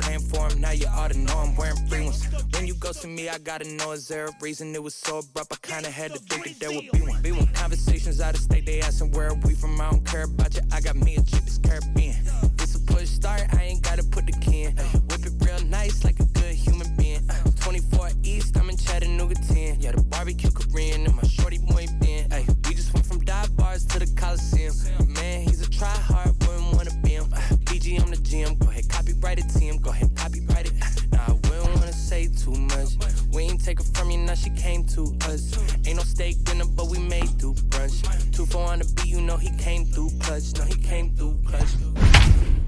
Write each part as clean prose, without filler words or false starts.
paying for them, now you ought to know I'm wearing free ones. When you ghosted me, I gotta know, is there a reason? It was so abrupt, I kinda had to think that there would be one. Conversations out of state, they asking where are we from, I don't care about you, I got me a cheapest Caribbean. It's a push start, I ain't gotta put the key in. Whip it real nice like a good human being. 24 East, I'm in Chattanooga 10. Yeah, the barbecue Korean and my shorty muy bien. Ay, we just went from dive bars to the Coliseum. Man, he's a try-hard, wouldn't wanna be him. PG, I'm the GM, go ahead, copyright it to him. Go ahead, copyright it. Nah, I wouldn't wanna say too much. We ain't take her from you, now she came to us. Ain't no steak dinner, but we made do brunch. 2-4 on the beat, you know he came through clutch. No, he came through clutch.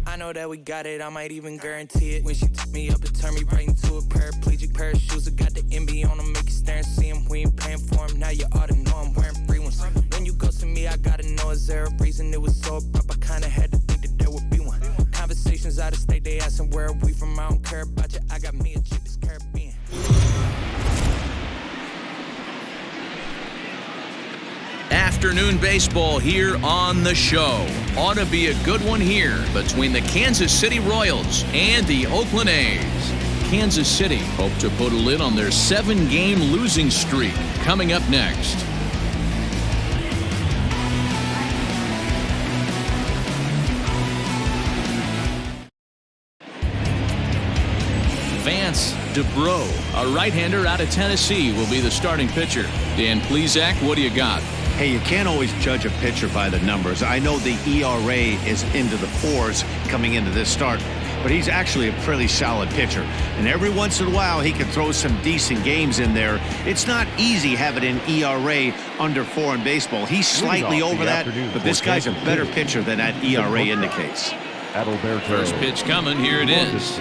I know that we got it, I might even guarantee it. When she took me up, it turned me right into a paraplegic. Pair of shoes, I got the MB on them, make you stare and see them. We ain't paying for them, now you ought to know I'm wearing free ones. When you ghosted me, I gotta know, is there a reason? It was so abrupt, I kinda had to think that there would be one. Conversations out of state, they asking where are we from, I don't care about you, I got me a cheapest Caribbean. Afternoon baseball here on the show. Ought to be a good one here between the Kansas City Royals and the Oakland A's. Kansas City hope to put a lid on their 7-game losing streak. Coming up next. Vance DeBro, a right-hander out of Tennessee, will be the starting pitcher. Dan Plesac, what do you got? Hey, you can't always judge a pitcher by the numbers. I know the ERA is into the 4s coming into this start, but he's actually a pretty solid pitcher. And every once in a while, he can throw some decent games in there. It's not easy having an ERA under 4 in baseball. He's slightly over that, but this guy's a better pitcher than that ERA indicates. First pitch coming. Here it is.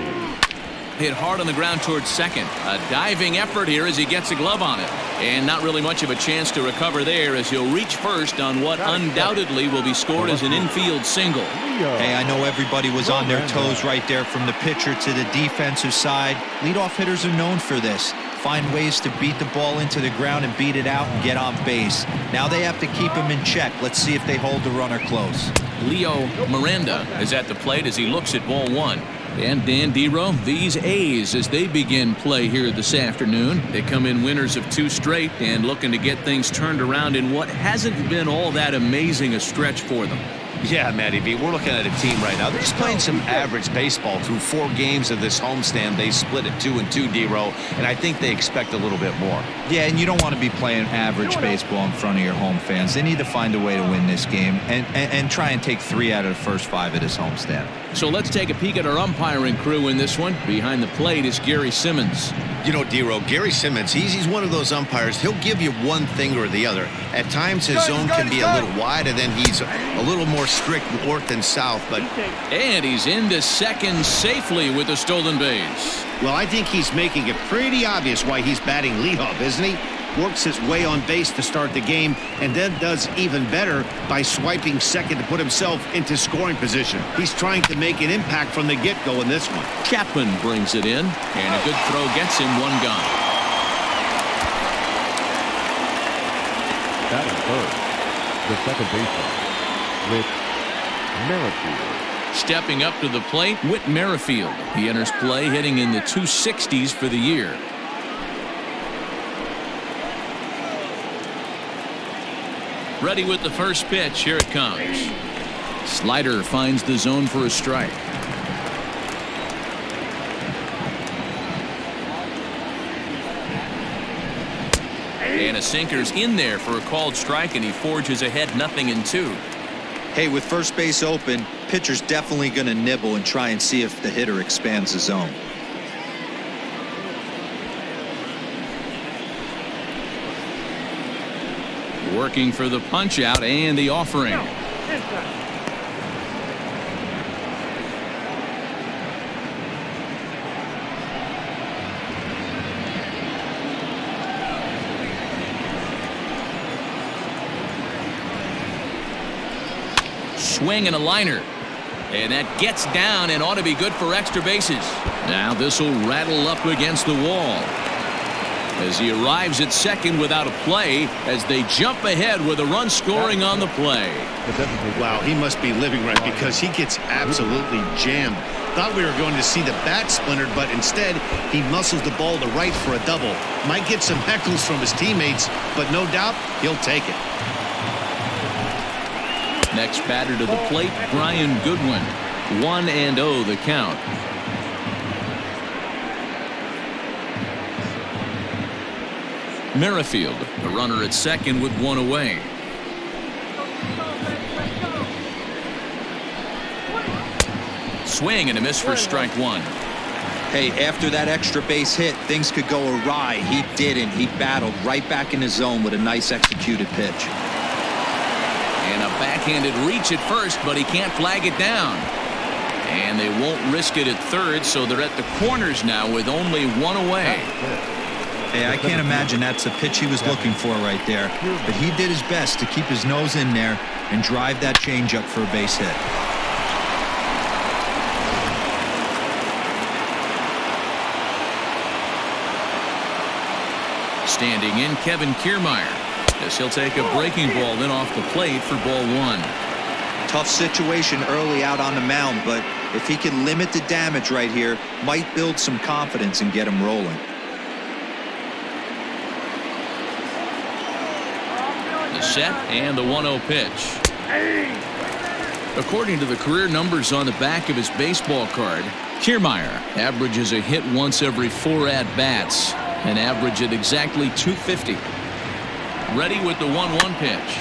Hit hard on the ground towards second. A diving effort here as he gets a glove on it. And not really much of a chance to recover there as he'll reach first on what undoubtedly will be scored as an infield single. Hey, I know everybody was on their toes right there from the pitcher to the defensive side. Leadoff hitters are known for this. Find ways to beat the ball into the ground and beat it out and get on base. Now they have to keep him in check. Let's see if they hold the runner close. Leo Miranda is at the plate as he looks at ball 1. And Dan Dero, these A's as they begin play here this afternoon. They come in winners of 2 straight and looking to get things turned around in what hasn't been all that amazing a stretch for them. Yeah, Matty B, we're looking at a team right now. They're just playing some average baseball through 4 games of this homestand. They split at 2-2, D-Row, and I think they expect a little bit more. Yeah, and you don't want to be playing average baseball in front of your home fans. They need to find a way to win this game and try and take 3 out of the first 5 of this homestand. So let's take a peek at our umpiring crew in this one. Behind the plate is Gary Simmons. You know, D-Row, Gary Simmons, he's one of those umpires. He'll give you one thing or the other. At times his zone can be a little wide, and then he's a little more strict north and south. And he's into second safely with the stolen base. Well, I think he's making it pretty obvious why he's batting leadoff, isn't he? Works his way on base to start the game, and then does even better by swiping second to put himself into scoring position. He's trying to make an impact from the get-go in this one. Chapman brings it in, and a good throw gets him 1 gone. Batting first, the second baseman, Whit Merrifield. Stepping up to the plate, Whit Merrifield. He enters play hitting in the 260s for the year. Ready with the first pitch. Here it comes. Slider finds the zone for a strike. And a sinker's in there for a called strike, and he forges ahead 0-2. Hey, with first base open, pitcher's definitely going to nibble and try and see if the hitter expands the zone. Working for the punch out and the offering. Swing and a liner. And that gets down and ought to be good for extra bases. Now this will rattle up against the wall. as he arrives at second without a play as they jump ahead with a run scoring on the play. Wow, he must be living right because he gets absolutely jammed. Thought we were going to see the bat splintered, but instead he muscles the ball to right for a double. Might get some heckles from his teammates, but no doubt he'll take it. Next batter to the plate, Brian Goodwin. 1-0 the count. Merrifield, the runner at second with one away. Swing and a miss for strike one. Hey, after that extra base hit, things could go awry. He didn't. He battled right back in his zone with a nice executed pitch. And a backhanded reach at first, but he can't flag it down. And they won't risk it at third, so they're at the corners now with only one away. Hey, I can't imagine that's the pitch he was looking for right there. But he did his best to keep his nose in there and drive that changeup for a base hit. Standing in, Kevin Kiermaier, as he'll take a breaking ball then off the plate for ball one. Tough situation early out on the mound, but if he can limit the damage right here, might build some confidence and get him rolling. The set and the 1-0 pitch. According to the career numbers on the back of his baseball card, Kiermaier averages a hit once every 4 at-bats, an average at exactly 250. Ready with the 1-1 pitch.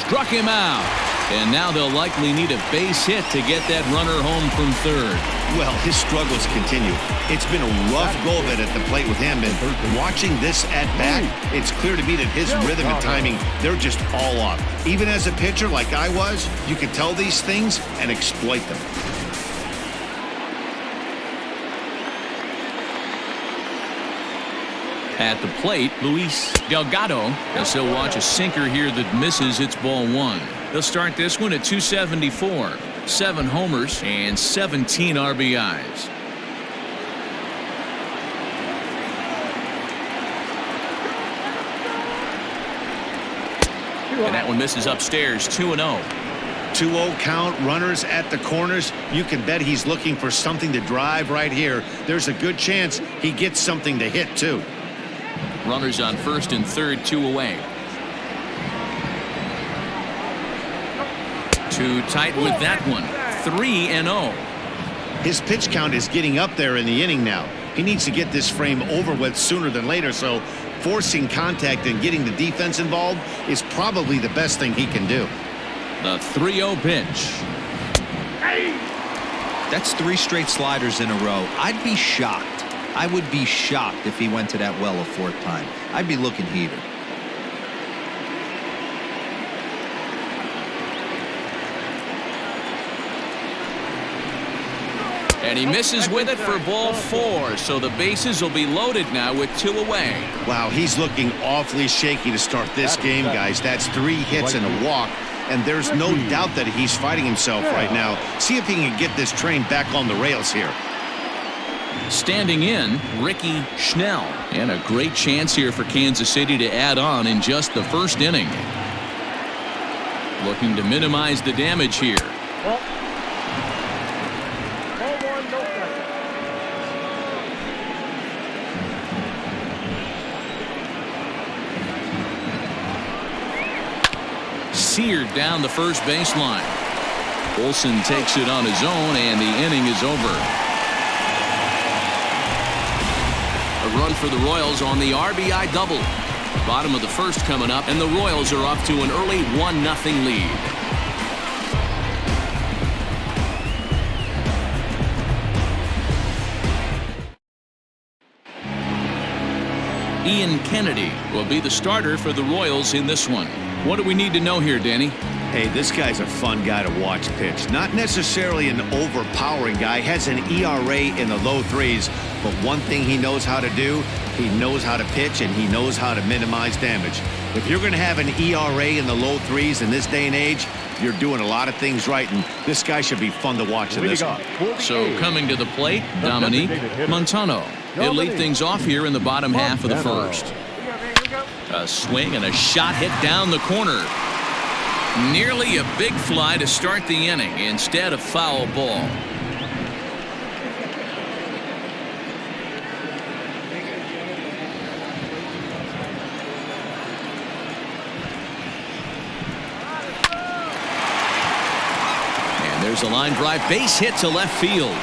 Struck him out. And now they'll likely need a base hit to get that runner home from third. Well, his struggles continue. It's been a rough go of it at the plate with him, and watching this at bat, it's clear to me that his rhythm and timing, they're just all off. Even as a pitcher like I was, you can tell these things and exploit them. At the plate, Luis Delgado, as he'll watch a sinker here that misses. It's ball one. They'll start this one at 274. 7 homers and 17 RBIs. And that one misses upstairs. 2-0. 2-0 count, runners at the corners. You can bet he's looking for something to drive right here. There's a good chance he gets something to hit too. Runners on first and third, 2 away. Too tight with that one. 3-0. His pitch count is getting up there in the inning now. He needs to get this frame over with sooner than later, so forcing contact and getting the defense involved is probably the best thing he can do. The 3-0 pitch. That's 3 straight sliders in a row. I'd be shocked. I would be shocked if he went to that well a 4th time. I'd be looking heated. And he misses with it for ball 4, so the bases will be loaded now with 2 away. Wow, he's looking awfully shaky to start this game, guys. That's 3 hits and a walk, and there's no doubt that he's fighting himself right now. See if he can get this train back on the rails here. Standing in, Ricky Schnell. And a great chance here for Kansas City to add on in just the first inning. Looking to minimize the damage here. Seared down the first baseline. Olsen takes it on his own, and the inning is over. A run for the Royals on the RBI double. Bottom of the first coming up, and the Royals are off to an early 1-0 lead. Ian Kennedy will be the starter for the Royals in this one. What do we need to know here, Danny? Hey, this guy's a fun guy to watch pitch. Not necessarily an overpowering guy. Has an ERA in the low threes. But one thing he knows how to do, he knows how to pitch and he knows how to minimize damage. If you're going to have an ERA in the low threes in this day and age, you're doing a lot of things right. And this guy should be fun to watch in this one. So coming to the plate, Dominique Montano. He'll lead things off here in the bottom half of the first. A swing and a shot hit down the corner. Nearly a big fly to start the inning. Instead, a foul ball. And there's a line drive, base hit to left field.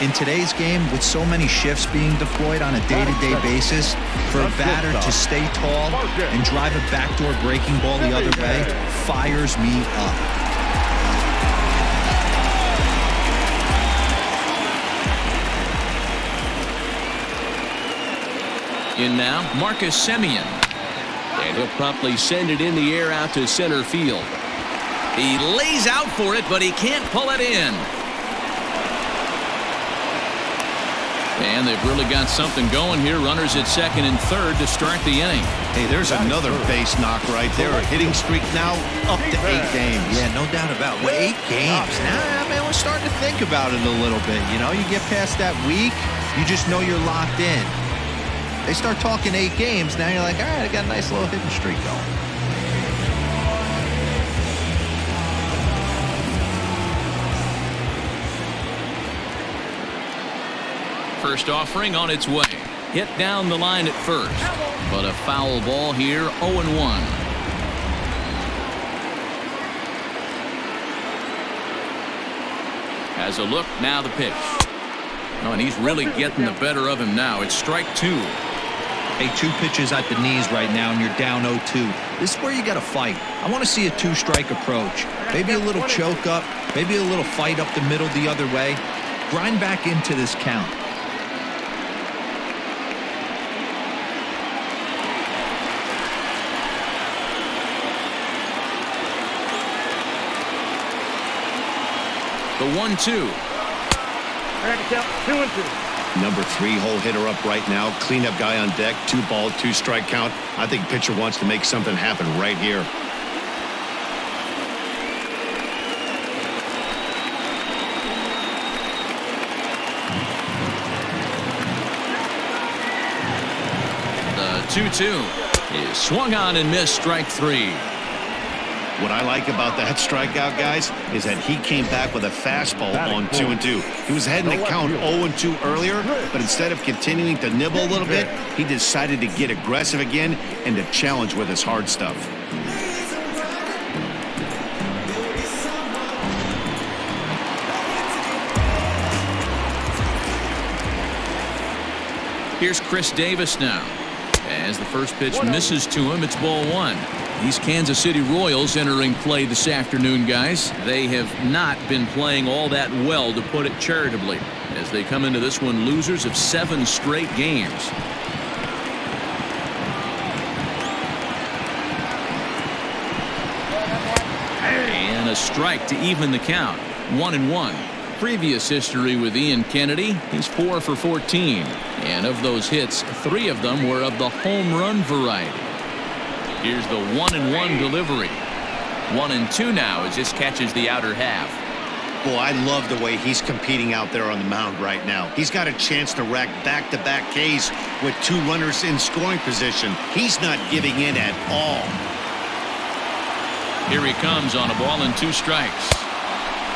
In today's game, with so many shifts being deployed on a day-to-day basis, for a batter to stay tall and drive a backdoor breaking ball the other way fires me up. In now, Marcus Semien. And he'll promptly send it in the air out to center field. He lays out for it, but he can't pull it in. And they've really got something going here. Runners at second and third to start the inning. Hey, there's another base knock right there. A hitting streak now up to 8 games. Yeah, no doubt about it. 8 games. Now, man, we're starting to think about it a little bit. You know, you get past that week, you just know you're locked in. They start talking 8 games, now you're like, all right, I got a nice little hitting streak going. First offering on its way. Hit down the line at first. But a foul ball here, 0-1. Has a look, now the pitch. Oh, and he's really getting the better of him now. It's strike 2. Hey, 2 pitches at the knees right now, and you're down 0-2. This is where you got to fight. I want to see a 2-strike approach. Maybe a little choke up, maybe a little fight up the middle the other way. Grind back into this count. The 1-2. Number 3 hole hitter up right now. Cleanup guy on deck. 2 ball, 2-strike count. I think pitcher wants to make something happen right here. The 2-2 is swung on and missed, strike 3. What I like about that strikeout, guys, is that he came back with a fastball on 2-2. He was heading to count 0-2 earlier, but instead of continuing to nibble a little bit, he decided to get aggressive again and to challenge with his hard stuff. Here's Chris Davis now. As the first pitch misses to him, it's ball 1. These Kansas City Royals entering play this afternoon, guys. They have not been playing all that well, to put it charitably, as they come into this one losers of 7 straight games. And a strike to even the count. 1-1. Previous history with Ian Kennedy, he's 4 for 14. And of those hits, 3 of them were of the home run variety. Here's the 1-1 delivery. 1-2 now as this catches the outer half. Boy, I love the way he's competing out there on the mound right now. He's got a chance to rack back-to-back Ks with 2 runners in scoring position. He's not giving in at all. Here he comes on a ball and 2 strikes.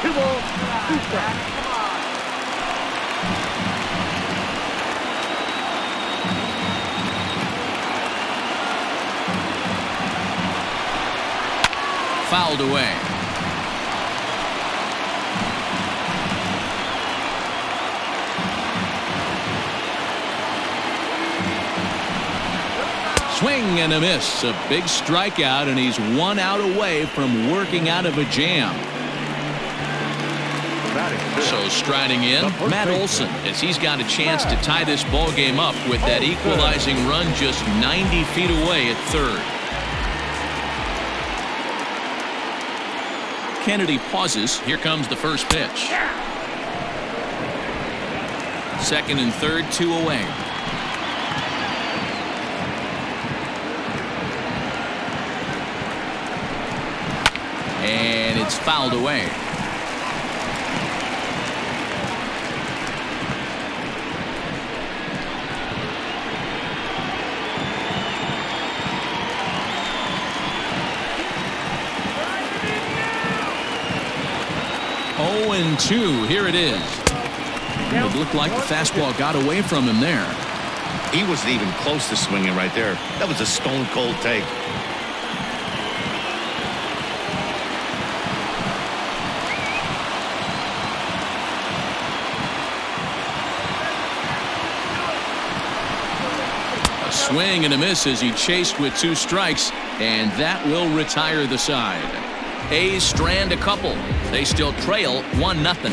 2 balls, 2 strikes. Fouled away. Swing and a miss. A big strikeout, and he's 1 out away from working out of a jam. So striding in, Matt Olson, as he's got a chance to tie this ball game up with that equalizing run just 90 feet away at third. Kennedy pauses, here comes the first pitch. Second and third, 2 away. And it's fouled away. Oh, and 2. Here it is. It looked like the fastball got away from him there. He wasn't even close to swinging right there. That was a stone cold take. A swing and a miss as he chased with 2 strikes, and that will retire the side. A's strand a couple. They still trail 1-0.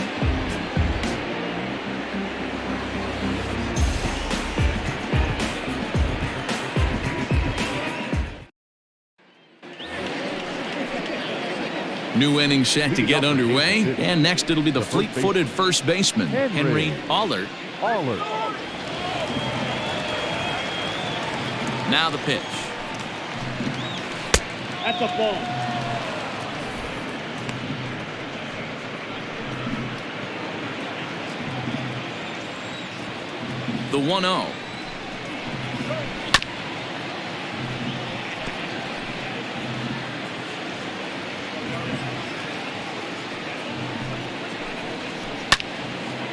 New inning set to get underway, and next it'll be the fleet-footed first baseman, Henry Allard. Now the pitch. That's a ball. The 1-0.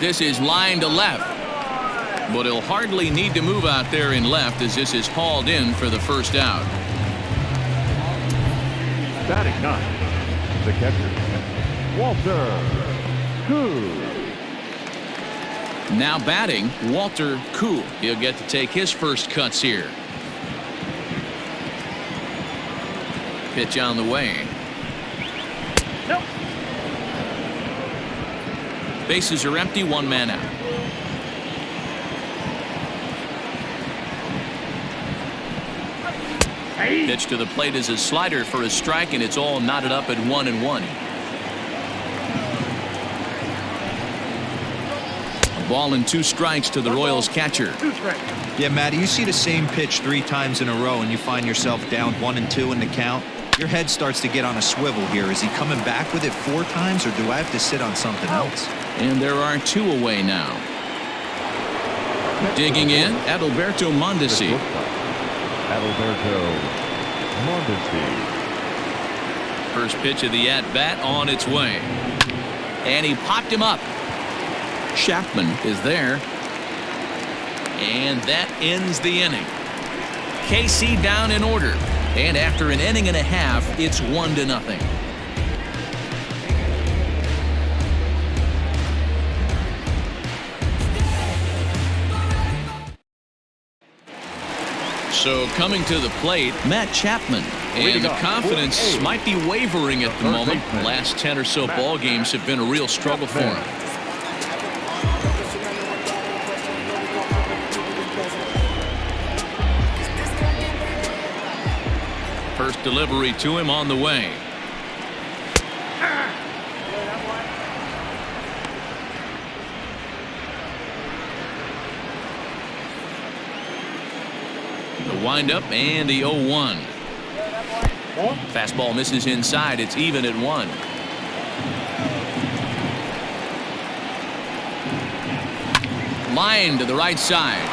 This is line to left, but he'll hardly need to move out there in left as this is hauled in for the first out. Batting 9, the catcher, Walter Koo. Now batting, Walter Koo. He'll get to take his first cuts here. Pitch on the way. Nope. Bases are empty, 1 man out. Hey. Pitch to the plate is a slider for a strike, and it's all knotted up at 1-1. A ball and 2 strikes to the Royals catcher. Yeah, Matty, you see the same pitch 3 times in a row and you find yourself down 1-2 in the count. Your head starts to get on a swivel here. Is he coming back with it 4 times, or do I have to sit on something else? And there are 2 away now. Digging in, Adalberto Mondesi. Adalberto Mondesi. First pitch of the at-bat on its way. And he popped him up. Chapman is there. And that ends the inning. KC down in order. And after an inning and a half, it's 1-0. So coming to the plate, Matt Chapman. And the confidence might be wavering at the moment. The last 10 or so ball games have been a real struggle for him. First delivery to him on the way. The windup and the 0-1. Fastball misses inside. It's even at 1. Line to the right side.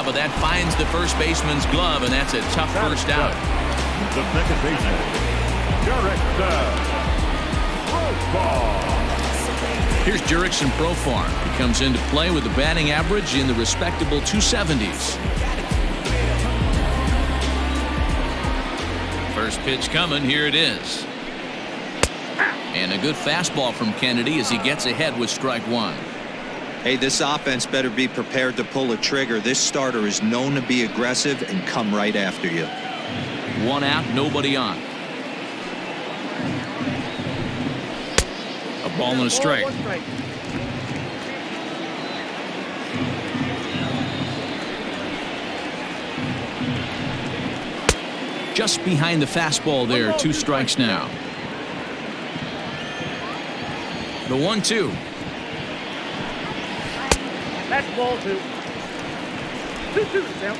But that finds the first baseman's glove, and that's a tough first out. The second baseman, Jurickson Profar. Here's Jurickson Profar. He comes into play with a batting average in the respectable 270s. First pitch coming. Here it is. And a good fastball from Kennedy as he gets ahead with strike 1. Hey, this offense better be prepared to pull a trigger. This starter is known to be aggressive and come right after you. 1 out, nobody on. A ball and a strike. Just behind the fastball there, 2 strikes now. The 1-2. That's ball 2. 2-2 now.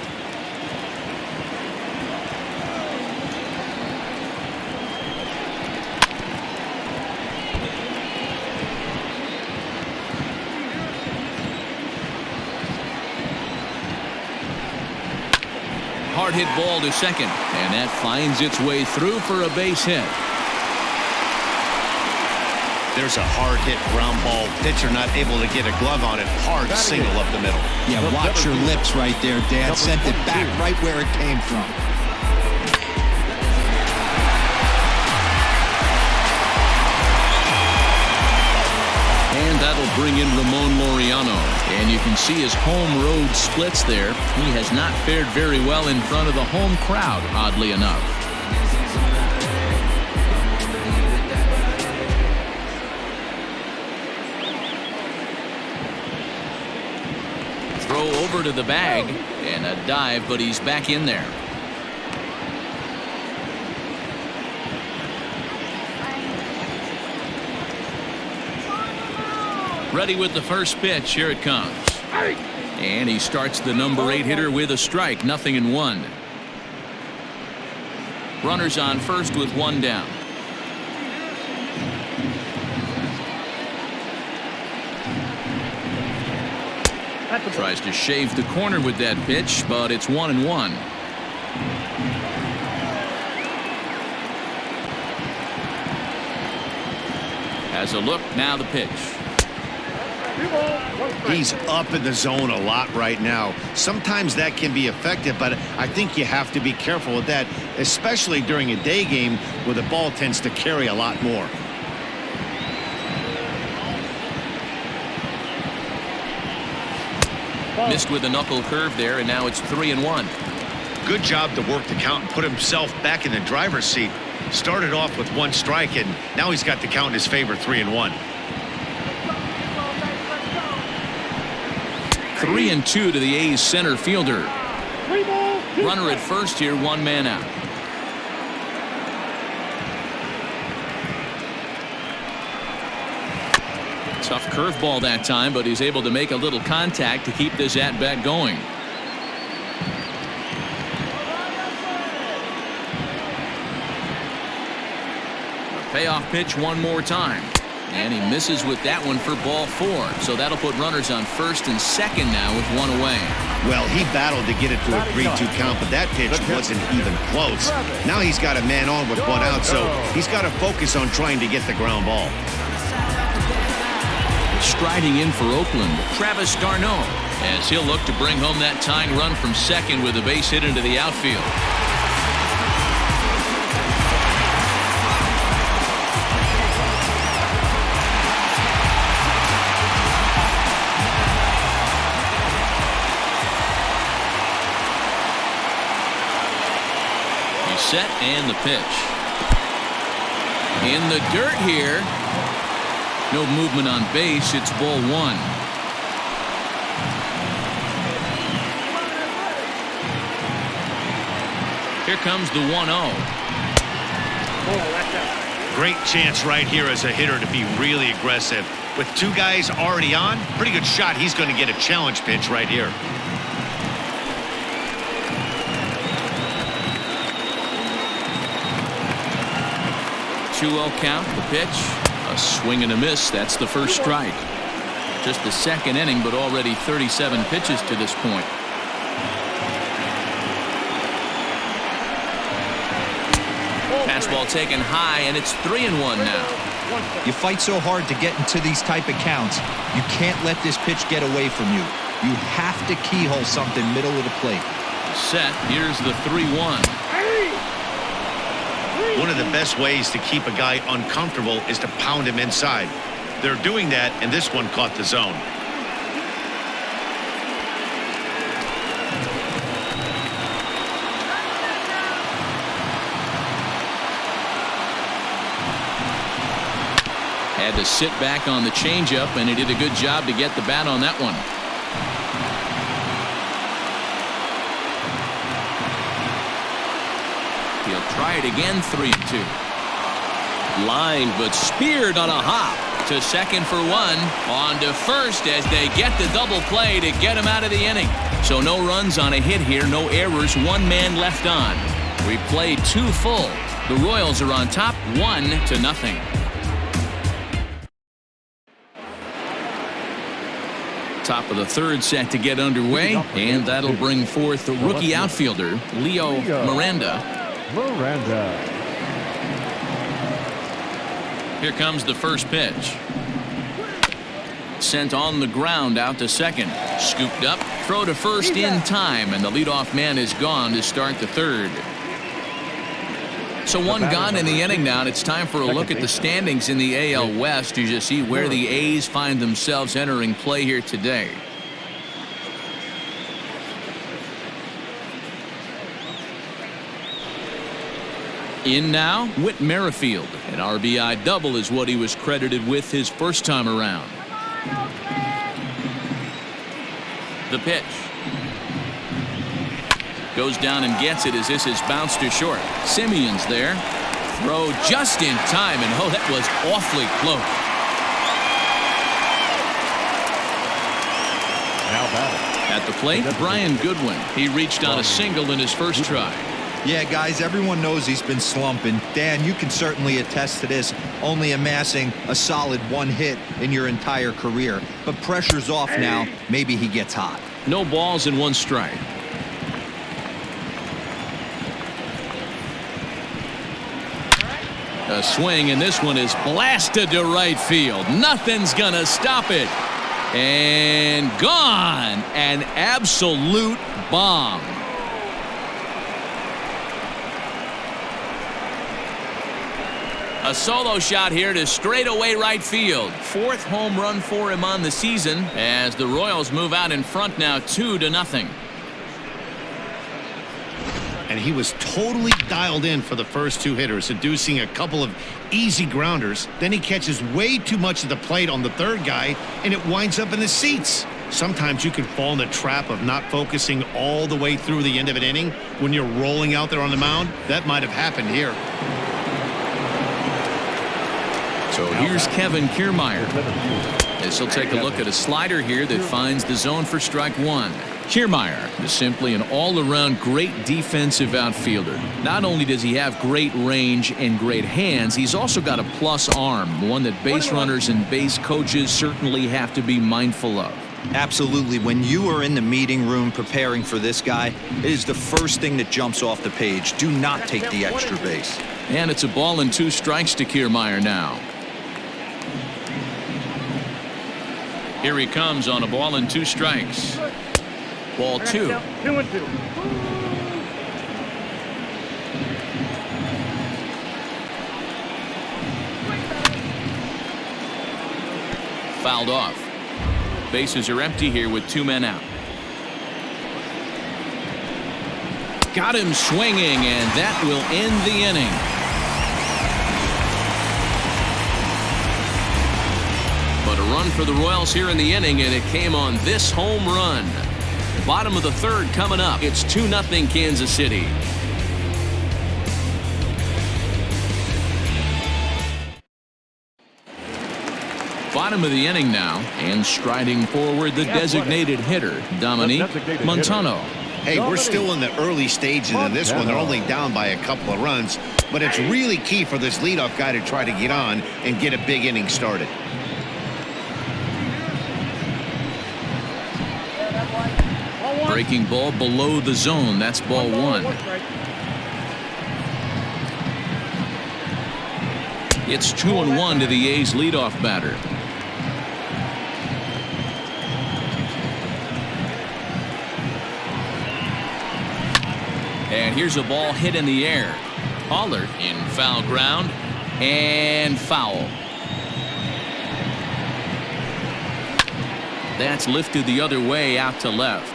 Hard hit ball to second, and that finds its way through for a base hit. There's a hard hit ground ball. Pitcher not able to get a glove on it. Hard single up the middle. Yeah, watch your lips right there, Dad. Sent it back right where it came from. And that'll bring in Ramon Laureano. And you can see his home road splits there. He has not fared very well in front of the home crowd, oddly enough. Throw over to the bag and a dive, but he's back in there. Ready with the first pitch. Here it comes. And he starts the number 8 hitter with a strike. 0-1. Runners on first with 1 down. Tries to shave the corner with that pitch, but it's 1-1. Has a look. Now the pitch. He's up in the zone a lot right now. Sometimes that can be effective, but I think you have to be careful with that, especially during a day game where the ball tends to carry a lot more. Missed with a knuckle curve there, and now it's 3-1. Good job to work the count and put himself back in the driver's seat. Started off with 1 strike, and now he's got the count in his favor, 3-1. 3-2 to the A's center fielder. Runner at first here, 1 man out. Tough curveball that time, but he's able to make a little contact to keep this at-bat going. A payoff pitch one more time. And he misses with that one for ball 4. So that'll put runners on first and second now with 1 away. Well, he battled to get it to a 3-2 count, but that pitch wasn't even close. Now he's got a man on with 1 out, so he's got to focus on trying to get the ground ball. Striding in for Oakland, Travis d'Arnaud, as he'll look to bring home that tying run from second with a base hit into the outfield. He's set and the pitch. In the dirt here. No movement on base. It's ball 1. Here comes the 1-0. Great chance right here as a hitter to be really aggressive. With 2 guys already on, pretty good shot. He's going to get a challenge pitch right here. Two-0 count. The pitch. A swing and a miss. That's the first strike. Just the second inning, but already 37 pitches to this point. Fastball taken high, and it's 3-1 now. You fight so hard to get into these type of counts. You can't let this pitch get away from you. You have to keyhole something middle of the plate. Set. Here's the 3-1. One of the best ways to keep a guy uncomfortable is to pound him inside. They're doing that, and this one caught the zone. Had to sit back on the changeup, and he did a good job to get the bat on that one. He'll try it again. 3-2. Line, but speared on a hop. To second for one. On to first as they get the double play to get him out of the inning. So no runs on a hit here, no errors, 1 man left on. We played 2 full. The Royals are on top 1-0. Top of the third set to get underway, and that'll bring forth the rookie outfielder, Leo Miranda. Here comes the first pitch. Sent on the ground out to second. Scooped up, throw to first in time, and the leadoff man is gone to start the third. So 1 gone in the inning now, and it's time for a look at the standings in the AL West as you see where the A's find themselves entering play here today. In now, Whit Merrifield. An RBI double is what he was credited with his first time around. The pitch. Goes down and gets it as this is bounced to short. Simeon's there. Throw just in time, and oh, that was awfully close. At the plate, Brian Goodwin. He reached on a single in his first try. Yeah, guys, everyone knows he's been slumping. Dan, you can certainly attest to this, only amassing a solid 1 hit in your entire career. But pressure's off now. Maybe he gets hot. No balls and 1 strike. A swing, and this one is blasted to right field. Nothing's gonna stop it. And gone. An absolute bomb. A solo shot here to straightaway right field. 4th home run for him on the season as the Royals move out in front now 2-0. And he was totally dialed in for the first 2 hitters, seducing a couple of easy grounders. Then he catches way too much of the plate on the 3rd guy, and it winds up in the seats. Sometimes you can fall in the trap of not focusing all the way through the end of an inning when you're rolling out there on the mound. That might have happened here. So here's Kevin Kiermaier. As he'll take a look at a slider here that finds the zone for strike 1. Kiermaier is simply an all-around great defensive outfielder. Not only does he have great range and great hands, he's also got a plus arm, one that base runners and base coaches certainly have to be mindful of. Absolutely. When you are in the meeting room preparing for this guy, it is the first thing that jumps off the page. Do not take the extra base. And it's a ball and 2 strikes to Kiermaier now. Here he comes on a ball and 2 strikes. Ball 2. 2-2. Fouled off. Bases are empty here with 2 men out. Got him swinging, and that will end the inning. But a run for the Royals here in the inning, and it came on this home run. Bottom of the 3rd coming up. It's 2-0 Kansas City. Bottom of the inning now, and striding forward the designated hitter, Dominique Montano. Hey, we're still in the early stages of this one. They're only down by a couple of runs, but it's really key for this leadoff guy to try to get on and get a big inning started. Breaking ball below the zone. That's ball 1. It's 2-1 to the A's leadoff batter. And here's a ball hit in the air. Pollard in foul ground and foul. That's lifted the other way out to left.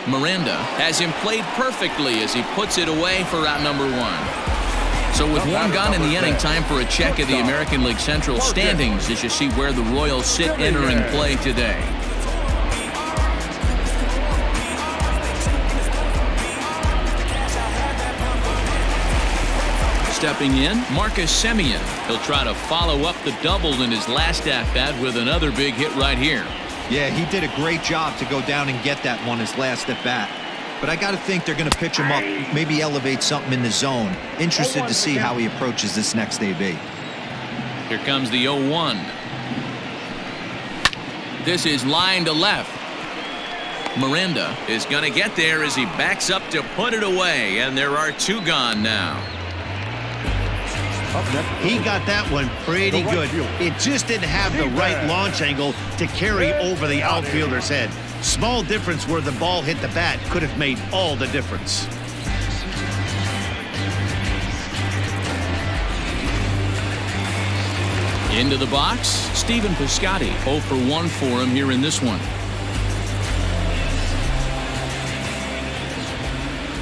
Miranda has him played perfectly as he puts it away for out number 1. So with 1 gone in the inning, time for a check of the American League Central standings as you see where the Royals sit entering play today. Stepping in, Marcus Semien. He'll try to follow up the double in his last at-bat with another big hit right here. Yeah, he did a great job to go down and get that one his last at-bat. But I got to think they're going to pitch him up, maybe elevate something in the zone. Interested to see how he approaches this next AB. Here comes the 0-1. This is line to left. Miranda is going to get there as he backs up to put it away, and there are two gone now. He got that one pretty good. It just didn't have the right launch angle to carry over the outfielder's head. Small difference where the ball hit the bat could have made all the difference. Into the box, Stephen Piscotty. 0 for 1 for him here in this one.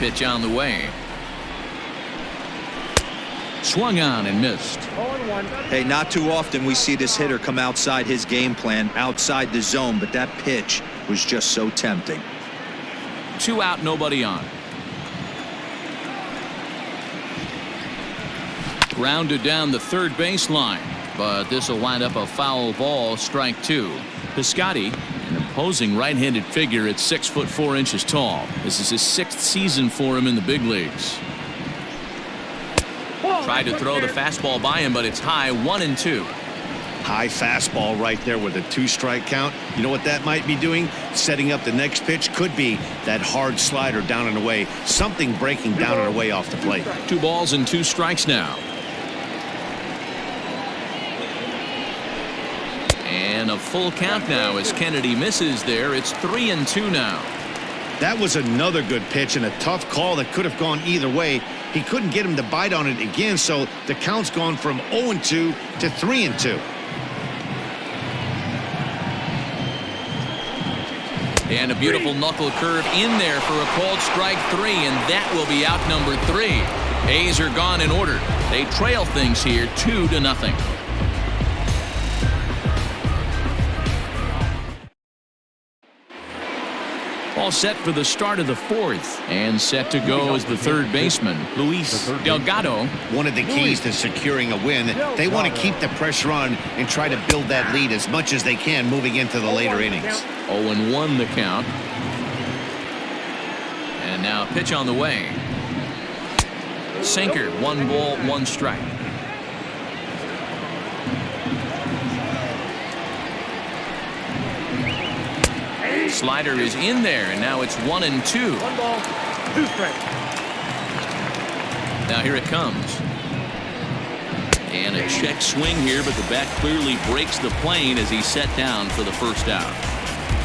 Pitch on the way. Swung on and missed. Hey, not too often we see this hitter come outside his game plan, outside the zone, but that pitch was just so tempting. 2 out, nobody on. Grounded down the third baseline, but this will wind up a foul ball, strike 2. Piscotty, an imposing right-handed figure at 6'4" tall. This is his 6th season for him in the big leagues. Tried to throw the fastball by him, but it's high, 1-2. High fastball right there with a 2-strike count. You know what that might be doing? Setting up the next pitch. Could be that hard slider down and away. Something breaking down and away off the plate. 2 balls and 2 strikes now. And a full count now as Kennedy misses there. It's 3-2 now. That was another good pitch and a tough call that could have gone either way. He couldn't get him to bite on it again, so the count's gone from 0-2 to 3-2. And a beautiful knuckle curve in there for a called strike 3, and that will be out number 3. A's are gone in order. They trail things here 2-0. All set for the start of the 4th, and set to go is the third baseman, Luis Delgado. One of the keys to securing a win, they want to keep the pressure on and try to build that lead as much as they can moving into the later innings. 0-1 the count. And now pitch on the way. Sinker, 1 ball, 1 strike. Slider is in there, and now it's 1-2. 1 ball, 2 strikes. Now here it comes. And a check swing here, but the bat clearly breaks the plane as he's set down for the first out.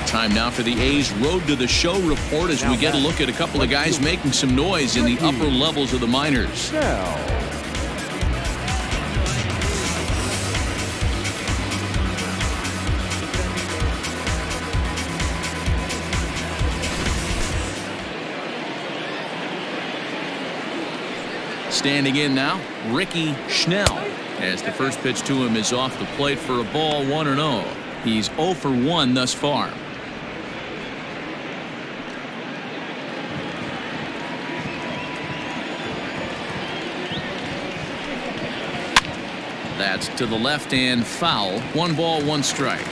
Time now for the A's Road to the Show report as we get a look at a couple of guys making some noise in the upper levels of the minors. Standing in now, Ricky Schnell, as the first pitch to him is off the plate for a ball, 1-0. He's 0 for 1 thus far. That's to the left and foul. 1 ball, 1 strike.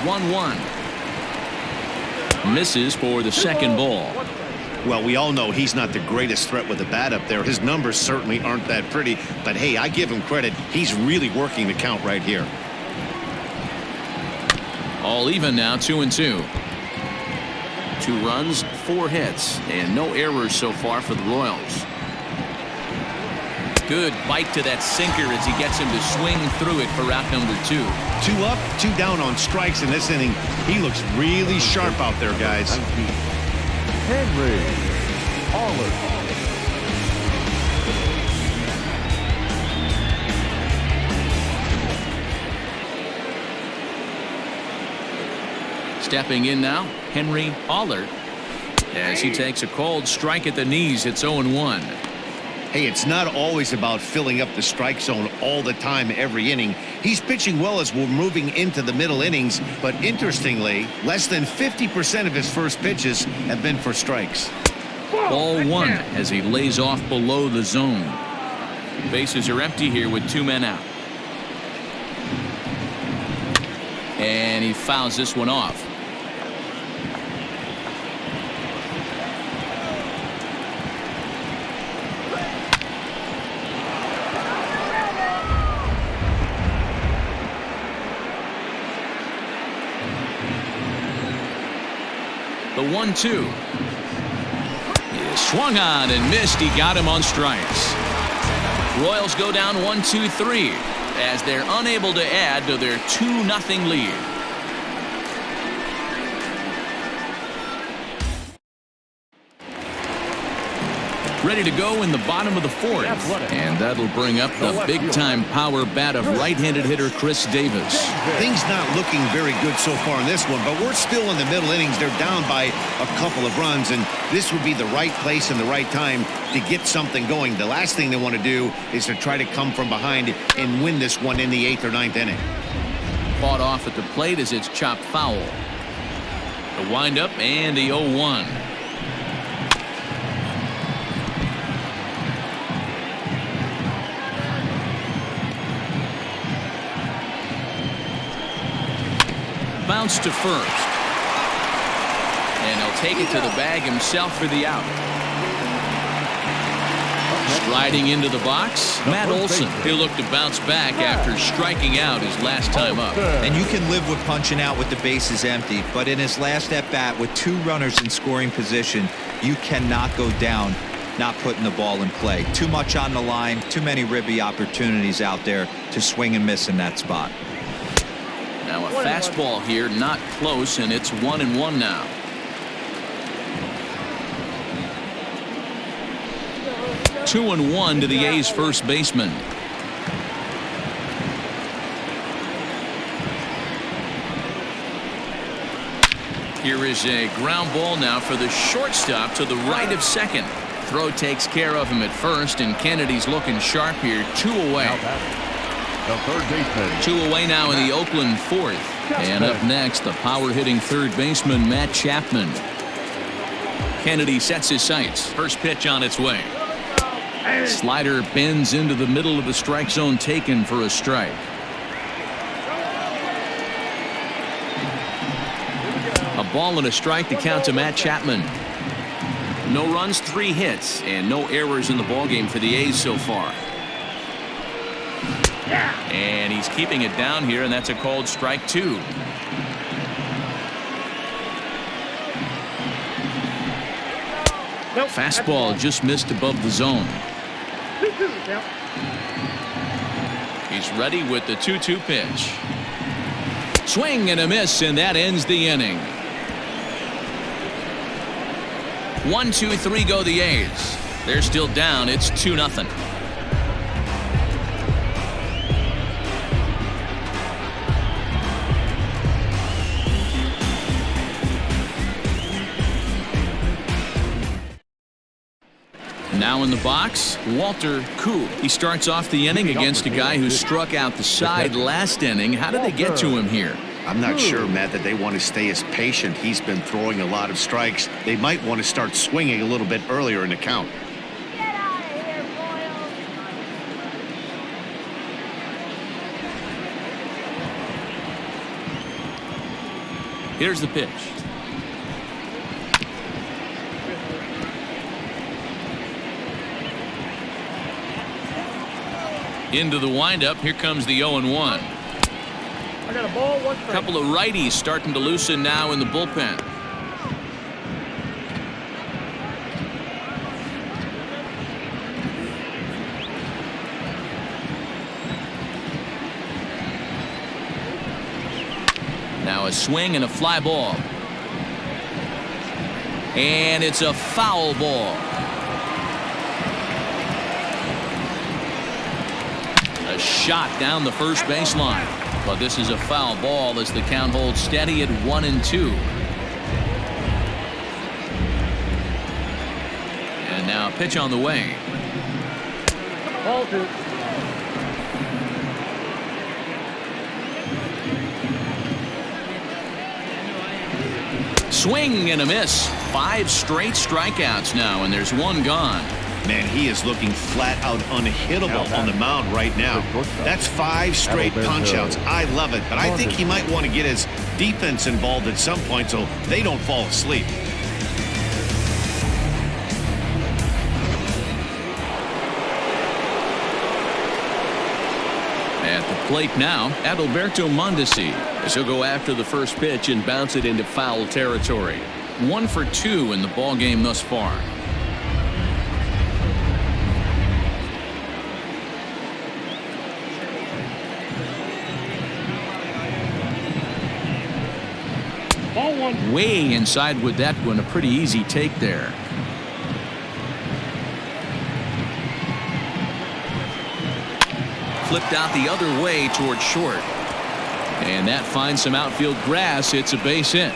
1-1. Misses for the second ball. Well, we all know he's not the greatest threat with the bat up there. His numbers certainly aren't that pretty, but hey, I give him credit. He's really working the count right here. All even now, 2-2. 2 runs, 4 hits, and no errors so far for the Royals. Good bite to that sinker as he gets him to swing through it for out number 2. 2 up, 2 down on strikes in this inning. He looks really sharp out there, guys. Henry Aller. Stepping in now, Henry Aller, as he takes a called strike at the knees. It's 0-1. Hey, it's not always about filling up the strike zone all the time every inning. He's pitching well as we're moving into the middle innings, but interestingly, less than 50% of his first pitches have been for strikes. Ball one as he lays off below the zone. Bases are empty here with 2 men out. And he fouls this one off. The 1-2 is swung on and missed. He got him on strikes. Royals go down 1-2-3 as they're unable to add to their 2-0 lead. Ready to go in the bottom of the 4th, and that'll bring up the big-time power bat of right-handed hitter Chris Davis. Things not looking very good so far in this one, but we're still in the middle innings. They're down by a couple of runs, and this would be the right place and the right time to get something going. The last thing they want to do is to try to come from behind and win this one in the 8th or 9th inning. Fought off at the plate as it's chopped foul. The windup and the 0-1. Bounce to first, and he'll take it to the bag himself for the out. Striding into the box, Matt Olson. He'll look to bounce back after striking out his last time up. And you can live with punching out with the bases empty, but in his last at bat with 2 runners in scoring position, you cannot go down not putting the ball in play. Too much on the line, too many ribby opportunities out there to swing and miss in that spot. Now a fastball here, not close, and it's 1-1 now. Two and 1 to the A's first baseman. Here is a ground ball now for the shortstop to the right of second. Throw takes care of him at first, and Kennedy's looking sharp here. 2 away. The third baseman. 2 away now in the Oakland 4th. And up next, the power-hitting third baseman, Matt Chapman. Kennedy sets his sights. First pitch on its way. Slider bends into the middle of the strike zone, taken for a strike. A ball and a strike to count to Matt Chapman. No runs, 3 hits, and no errors in the ballgame for the A's so far. And he's keeping it down here, and that's a called strike 2. Fastball just missed above the zone. He's ready with the 2-2 pitch. Swing and a miss, and that ends the inning. 1-2-3 go the A's. They're still down. It's 2-0. Now in the box, Walter Koo. He starts off the inning against a guy who struck out the side last inning. How did they get to him here? I'm not sure, Matt, that they want to stay as patient. He's been throwing a lot of strikes. They might want to start swinging a little bit earlier in the count. Get out of here, Boyle. Here's the pitch. Into the windup. Here comes the 0-1. I got a ball, 1 strike. Couple of righties starting to loosen now in the bullpen. Now a swing and a fly ball. And it's a foul ball. A shot down the first baseline. But this is a foul ball as the count holds steady at 1-2. And now a pitch on the way. Ball 2. Swing and a miss. 5 straight strikeouts now, and there's 1 gone. Man, he is looking flat out unhittable on the mound right now. That's 5 straight punch-outs. I love it, but I think he might want to get his defense involved at some point so they don't fall asleep. At the plate now, Adalberto Mondesi, as he'll go after the first pitch and bounce it into foul territory. 1 for 2 in the ball game thus far. Ball 1. Way inside with that one, a pretty easy take there. Flipped out the other way towards short. And that finds some outfield grass. It's a base hit.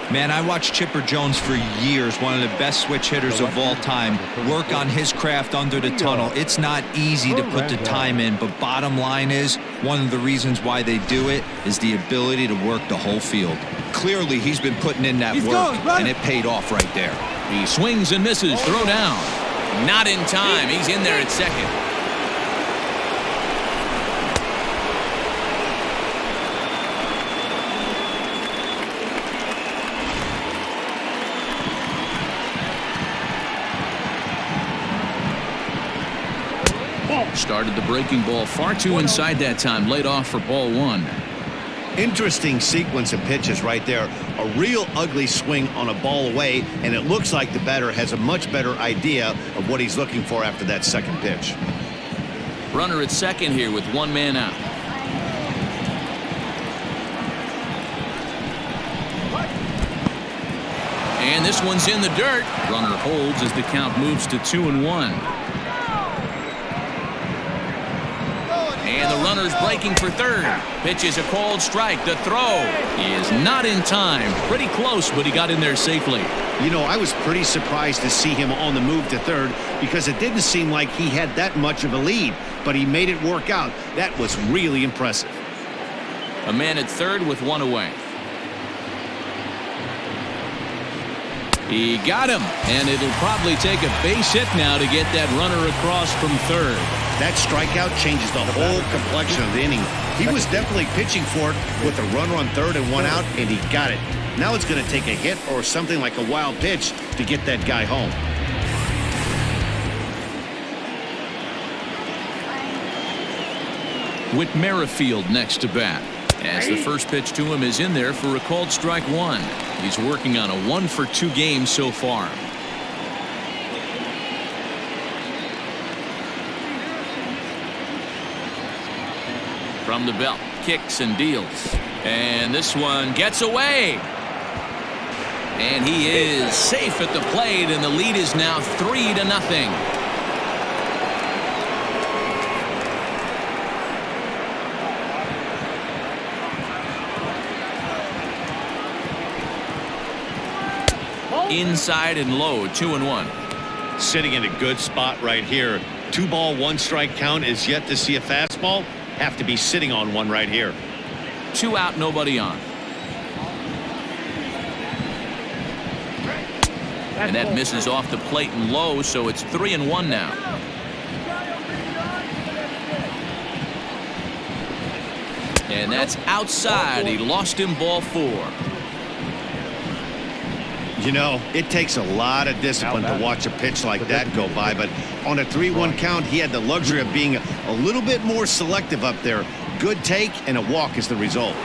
Man, I watched Chipper Jones for years, one of the best switch hitters of all time, work on his craft under the tunnel. It's not easy to put the time in, but bottom line is, one of the reasons why they do it is the ability to work the whole field. Clearly, he's been putting in that work, and it paid off right there. He swings and misses. Throw down. Not in time. He's in there at second. Started the breaking ball far too inside that time. Laid off for ball 1. Interesting sequence of pitches right there. A real ugly swing on a ball away, and it looks like the batter has a much better idea of what he's looking for after that second pitch. Runner at second here with 1 man out. And this one's in the dirt. Runner holds as the count moves to 2-1. And the runner's breaking for third. Pitch is a called strike. The throw is not in time. Pretty close, but he got in there safely. You know, I was pretty surprised to see him on the move to third because it didn't seem like he had that much of a lead, but he made it work out. That was really impressive. A man at third with 1 away. He got him, and it'll probably take a base hit now to get that runner across from third. That strikeout changes the whole complexion of the inning. He was definitely pitching for it with a runner on third and 1 out, and he got it. Now it's going to take a hit or something like a wild pitch to get that guy home. Whit Merrifield next to bat, as the first pitch to him is in there for a called strike 1. He's working on a 1 for 2 game so far. From the belt, kicks and deals. And this one gets away. And he is safe at the plate, and the lead is now 3-0. Inside and low, 2-1. Sitting in a good spot right here. 2 ball, 1 strike count is yet to see a fastball. Have to be sitting on one right here. 2 out, nobody on. And that misses off the plate and low, so it's 3-1 now. And that's outside. He lost him, ball 4. You know, it takes a lot of discipline to watch a pitch like that go by, but on a 3-1 count, he had the luxury of being a little bit more selective up there. Good take, and a walk is the result.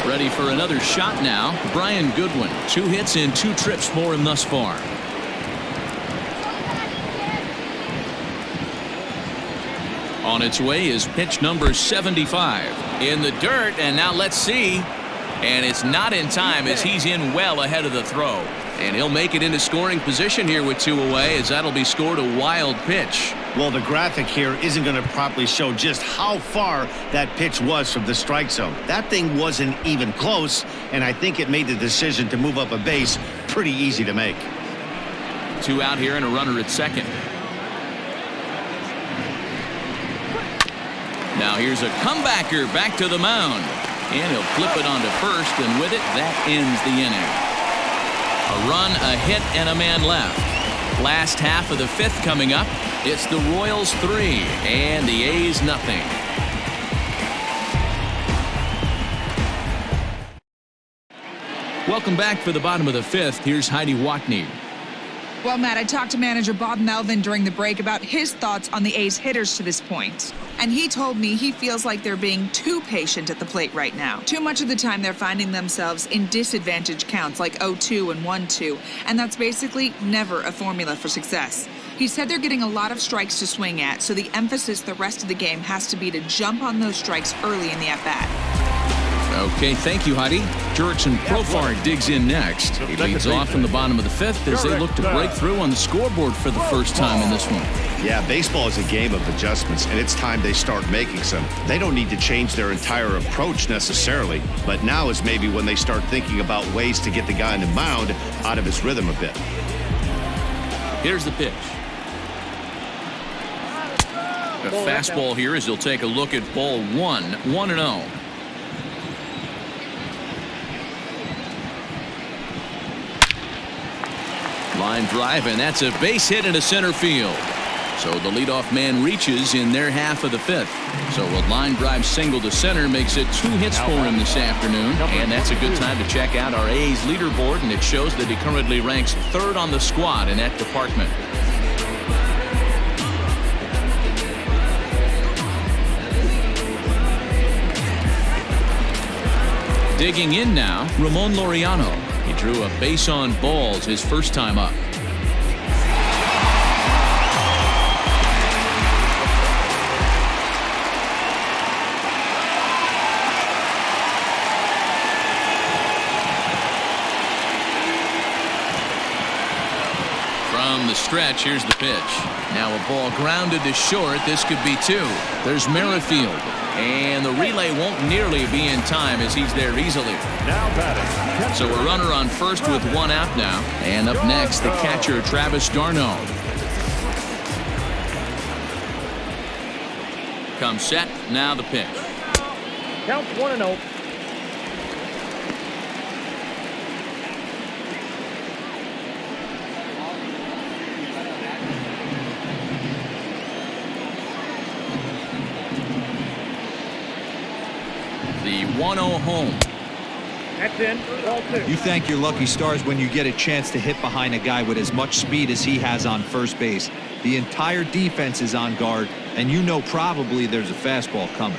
Ready for another shot now. Brian Goodwin, 2 hits and 2 trips for him thus far. On its way is pitch number 75. In the dirt, and now let's see. And it's not in time as he's in well ahead of the throw. And he'll make it into scoring position here with 2 away, as that'll be scored a wild pitch. Well, the graphic here isn't going to properly show just how far that pitch was from the strike zone. That thing wasn't even close, and I think it made the decision to move up a base pretty easy to make. 2 out here and a runner at second. Now here's a comebacker back to the mound. And he'll flip it onto first, and with it, that ends the inning. A run, a hit, and a man left. Last half of the fifth coming up. It's the Royals 3 and the A's nothing. Welcome back for the bottom of the fifth. Here's Heidi Watney. Well, Matt, I talked to manager Bob Melvin during the break about his thoughts on the A's hitters to this point. And he told me he feels like they're being too patient at the plate right now. Too much of the time they're finding themselves in disadvantage counts like 0-2 and 1-2. And that's basically never a formula for success. He said they're getting a lot of strikes to swing at, so the emphasis the rest of the game has to be to jump on those strikes early in the at-bat. Okay, thank you, Heidi. Jurickson Profar digs in next. He leads off in the bottom of the fifth as they look to break through on the scoreboard for the first time in this one. Yeah, baseball is a game of adjustments, and it's time they start making some. They don't need to change their entire approach necessarily, but now is maybe when they start thinking about ways to get the guy on the mound out of his rhythm a bit. Here's the pitch. A fastball here as he'll take a look at ball 1-0. Line drive, and that's a base hit into center field. So the leadoff man reaches in their half of the fifth. So a line drive single to center makes it 2 hits for him this afternoon. And that's a good time to check out our A's leaderboard, and it shows that he currently ranks 3rd on the squad in that department. Digging in now, Ramon Laureano. He drew a base on balls his first time up. From the stretch, here's the pitch. Now a ball grounded to short. This could be 2. There's Merrifield. And the relay won't nearly be in time as he's there easily. Now batting. So a runner on first with 1 out now. And up next, the catcher, Travis d'Arnaud. Comes set. Now the pitch. Count 1-0. The 1-0 home. That's in. Ball 2. You thank your lucky stars when you get a chance to hit behind a guy with as much speed as he has on first base. The entire defense is on guard, and you know probably there's a fastball coming.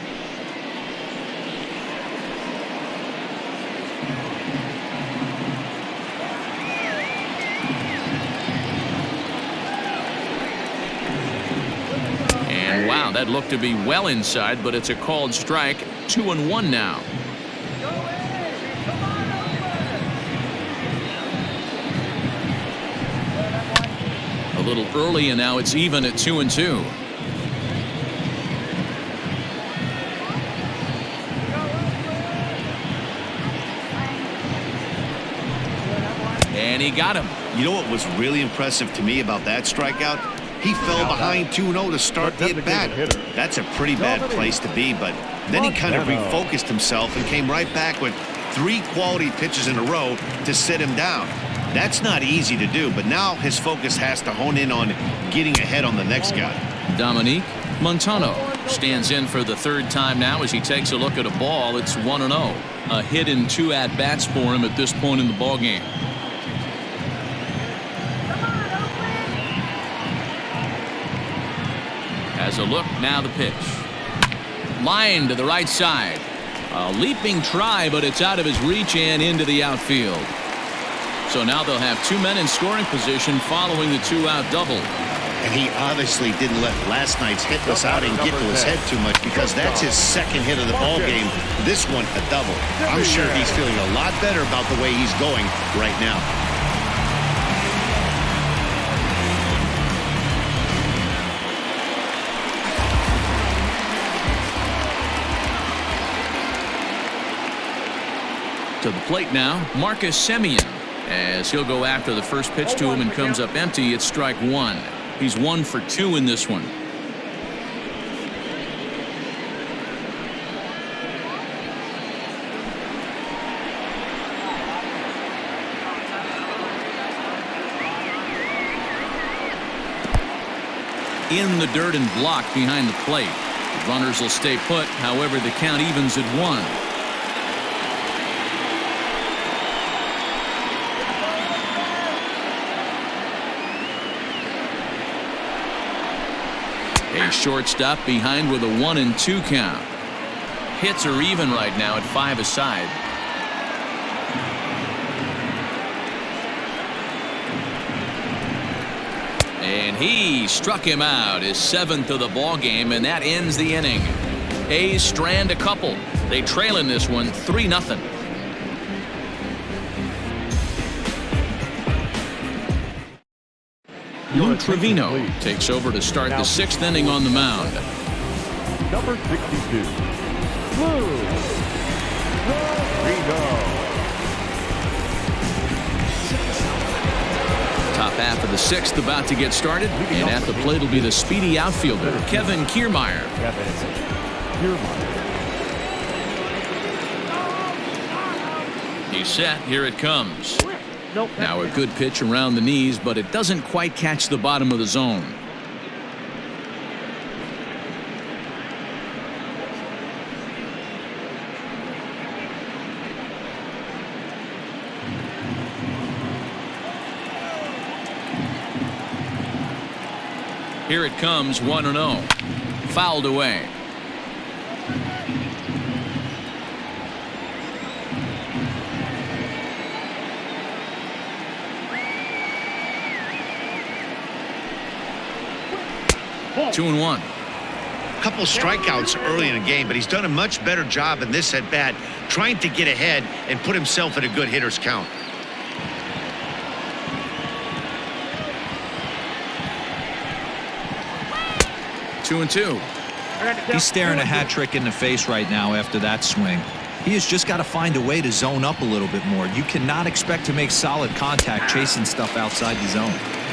And wow, that looked to be well inside, but it's a called strike. 2-1 now. A little early, and now it's even at 2-2. And he got him. You know what was really impressive to me about that strikeout? He fell behind 2-0 to start the at-bat. That's a pretty bad place to be, but then he kind of refocused himself and came right back with 3 quality pitches in a row to sit him down. That's not easy to do, but now his focus has to hone in on getting ahead on the next guy. Dominique Montano stands in for the 3rd time now as he takes a look at a ball. It's 1-0. A hit in 2 at-bats for him at this point in the ballgame. Has a look, now the pitch. Line to the right side. A leaping try, but it's out of his reach and into the outfield. So now they'll have 2 men in scoring position following the 2-out double. And he obviously didn't let last night's hitless outing get to his head too much, because that's his 2nd hit of the ball game. This one a double. I'm sure he's feeling a lot better about the way he's going right now. To the plate now, Marcus Semien, as he'll go after the first pitch to him and comes up empty. It's strike 1. He's 1 for 2 in this one. in the dirt and blocked behind the plate. The runners will stay put. However, the count evens at 1. A shortstop behind with a 1-2 count. Hits are even right now at 5 aside. And he struck him out, his 7th of the ball game, and that ends the inning. A's strand a couple. They trail in this one 3-0. Lou Trevino takes over to start the 6th inning on the mound. Number 62, Lou Trevino. Top half of the 6th about to get started, and at the plate will be the speedy outfielder, Kevin Kiermaier. He's set. Here it comes. Now a good pitch around the knees, but it doesn't quite catch the bottom of the zone. Here it comes, 1-0. Fouled away. Two and 1. Couple strikeouts early in the game, but he's done a much better job in this at bat, trying to get ahead and put himself in a good hitter's count. Two and 2. He's staring a hat trick in the face right now after that swing. He has just got to find a way to zone up a little bit more. You cannot expect to make solid contact chasing stuff outside the zone.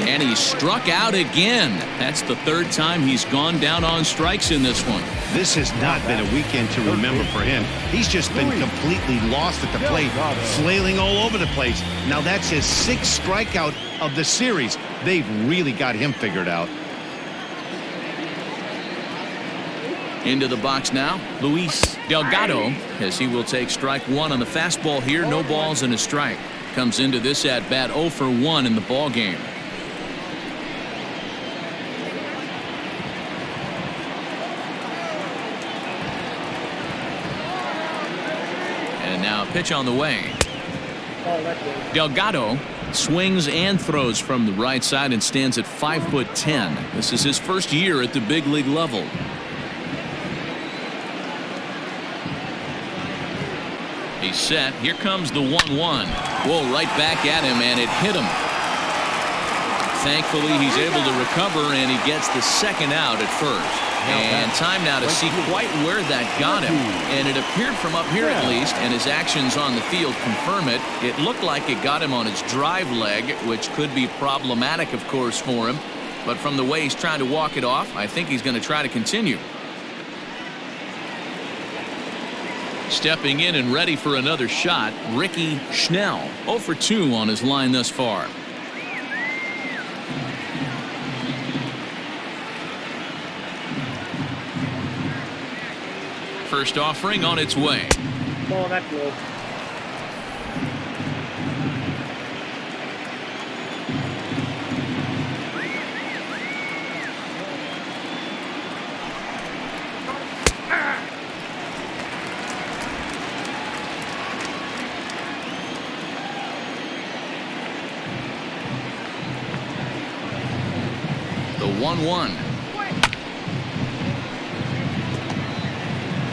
And he struck out again. That's the 3rd time he's gone down on strikes in this one. This has not been a weekend to remember for him. He's just been completely lost at the plate, flailing all over the place. Now that's his 6th strikeout of the series. They've really got him figured out. Into the box now, Luis Delgado, as he will take strike 1 on the fastball here. No balls and a strike. Comes into this at bat 0 for 1 in the ball game. And now a pitch on the way. Delgado swings and throws from the right side and stands at 5'10". This is his first year at the big league level. He's set. Here comes the 1-1. Whoa, right back at him, and it hit him. Thankfully, he's able to recover, and he gets the 2nd out at first. And time now to see quite where that got him. And it appeared from up here at least, and his actions on the field confirm it. It looked like it got him on his drive leg, which could be problematic, of course, for him. But from the way he's trying to walk it off, I think he's going to try to continue. Stepping in and ready for another shot, Ricky Schnell. 0 for 2 on his line thus far. First offering on its way. Ball that low. The 1-1.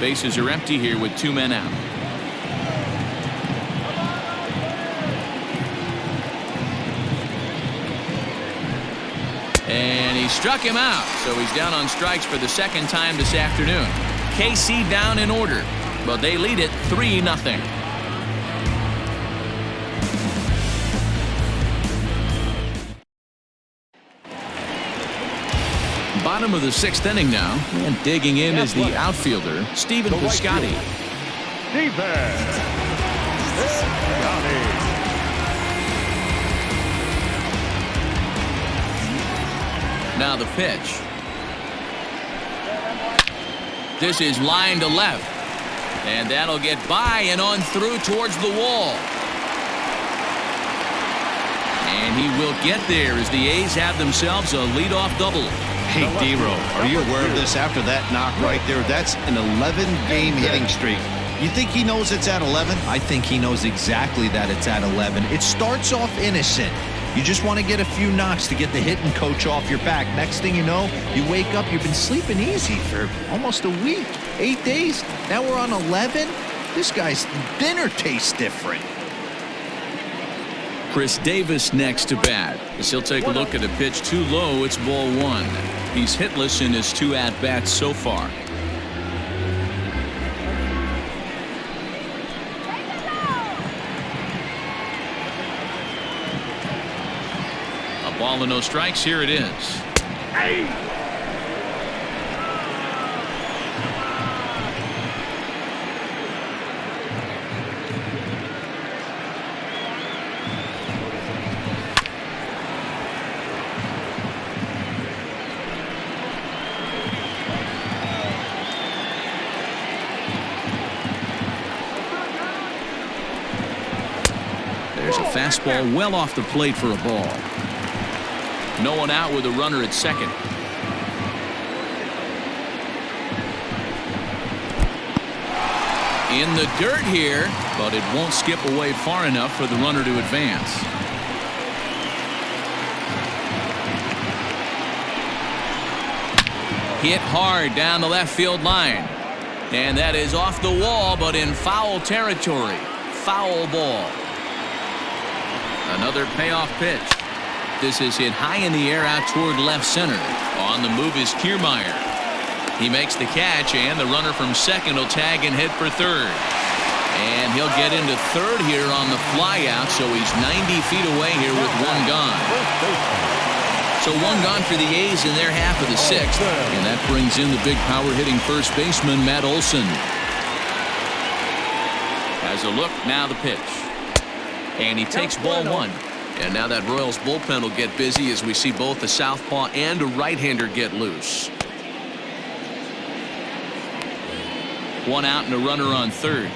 Bases are empty here with 2 men out. And he struck him out, so he's down on strikes for the 2nd time this afternoon. KC down in order, but they lead it 3-0. Bottom of the 6th inning now, and digging in is the outfielder, Stephen Piscotty. Now the pitch. This is line to left. And that'll get by and on through towards the wall. And he will get there as the A's have themselves a leadoff double. Hey, D-Row, are you aware of this after that knock right there? That's an 11-game hitting streak. You think he knows it's at 11? I think he knows exactly that it's at 11. It starts off innocent. You just want to get a few knocks to get the hitting coach off your back. Next thing you know, you wake up, you've been sleeping easy for almost a week, 8 days. Now we're on 11. This guy's dinner tastes different. Chris Davis next to bat as he'll take a look at a pitch too low. It's ball one. He's hitless in his 2 at-bats so far. A ball and no strikes. Here it is. Hey! There's a fastball well off the plate for a ball. No one out with a runner at second. In the dirt here, but it won't skip away far enough for the runner to advance. Hit hard down the left field line. And that is off the wall, but in foul territory. Foul ball. Another payoff pitch. This is hit high in the air out toward left center. On the move is Kiermaier. He makes the catch, and the runner from second will tag and head for third. And he'll get into third here on the flyout, so he's 90 feet away here with one gone. So one gone for the A's in their half of the sixth. And that brings in the big power hitting first baseman, Matt Olson. Has a look, now the pitch. And he takes ball one. And now that Royals bullpen will get busy as we see both a southpaw and a right-hander get loose. One out and a runner on third.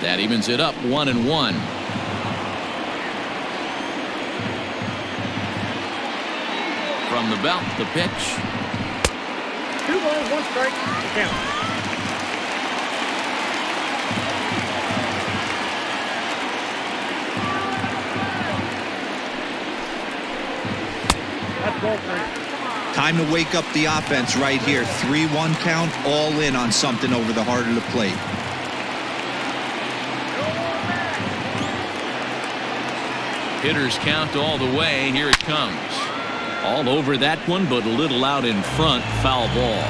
That evens it up 1-1. From the belt, the pitch. 2 balls, 1 strike. Count. That's ball 3. Time to wake up the offense right here. 3-1 count, all in on something over the heart of the plate. Hitters count all the way. Here it comes. All over that one, but a little out in front. Foul ball.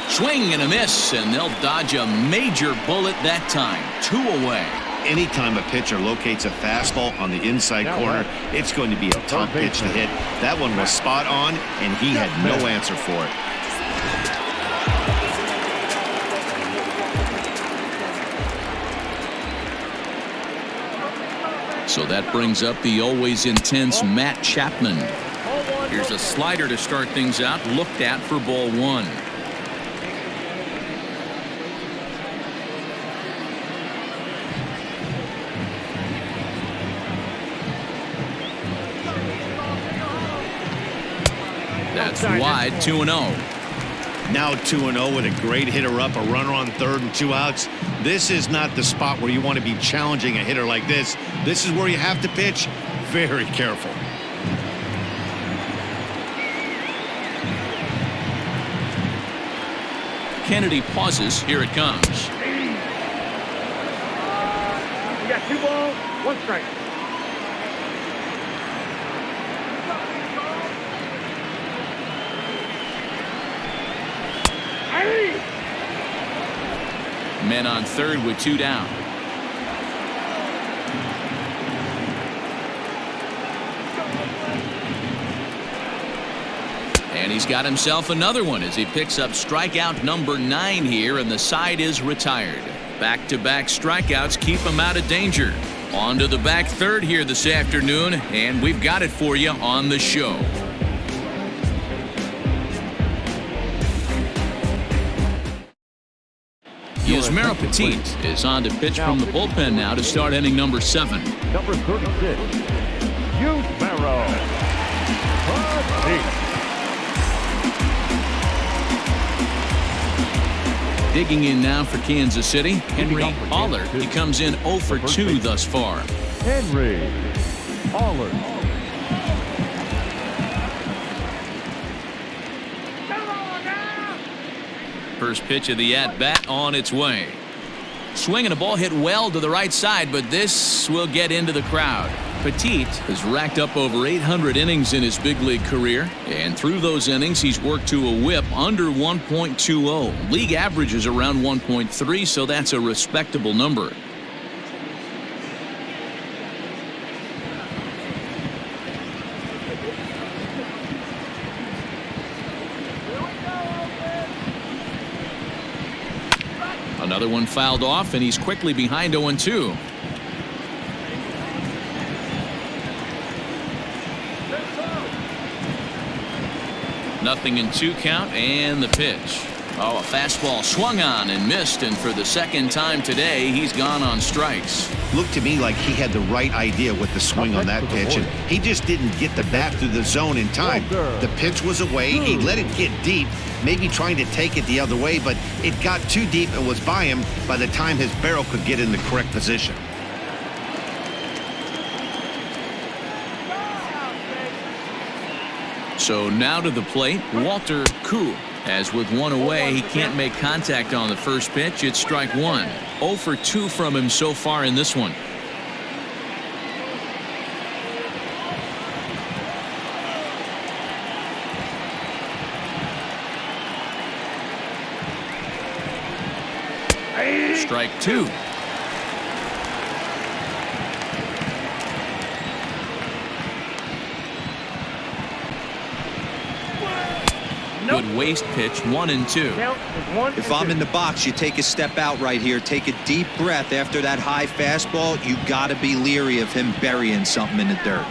Swing and a miss, and they'll dodge a major bullet that time. 2 away. Anytime a pitcher locates a fastball on the inside corner, it's going to be a tough pitch to hit. That one was spot on, and he had no answer for it. So that brings up the always intense Matt Chapman. Here's a slider to start things out, looked at for ball 1. That's wide, 2-0. Now 2-0 with a great hitter up, a runner on third and 2 outs. This is not the spot where you want to be challenging a hitter like this. This is where you have to pitch very careful. Kennedy pauses. Here it comes. You got 2 balls, 1 strike. Men on third with 2 down. And he's got himself another one as he picks up strikeout number 9 here, and the side is retired. Back-to-back strikeouts keep him out of danger. On to the back third here this afternoon, and we've got it for you on the show. Yusmeiro Petit is on to pitch from the bullpen now to start inning number 7. Number 36, Yusmeiro Petit. Digging in now for Kansas City, Henry Allard. He comes in 0 for 2 thus far. Henry Allard. First pitch of the at-bat on its way. Swinging a ball hit well to the right side, but this will get into the crowd. Petit has racked up over 800 innings in his big league career, and through those innings he's worked to a whip under 1.20. League average is around 1.3, so that's a respectable number. Another one fouled off, and he's quickly behind 0-2. Nothing in 2 count, and the pitch. Oh, a fastball swung on and missed, and for the second time today, he's gone on strikes. Looked to me like he had the right idea with the swing on that pitch, and he just didn't get the bat through the zone in time. The pitch was away. He let it get deep, maybe trying to take it the other way, but it got too deep and was by him by the time his barrel could get in the correct position. So now to the plate, Walter Koo. As with 1 away, he can't make contact on the first pitch. It's strike 1. 0 for 2 from him so far in this one. Strike 2. Good waist pitch, 1-2. If I'm in the box, you take a step out right here. Take a deep breath after that high fastball. You got to be leery of him burying something in the dirt.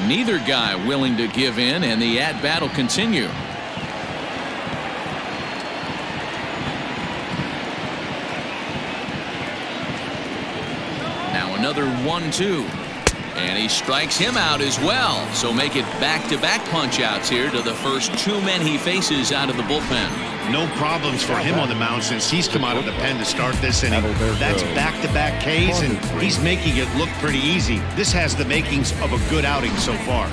Neither guy willing to give in, and the at-bat will continue. Now another 1-2. And he strikes him out as well. So make it back-to-back punch-outs here to the first 2 men he faces out of the bullpen. No problems for him on the mound since he's come out of the pen to start this inning. That's back-to-back Ks, and he's making it look pretty easy. This has the makings of a good outing so far.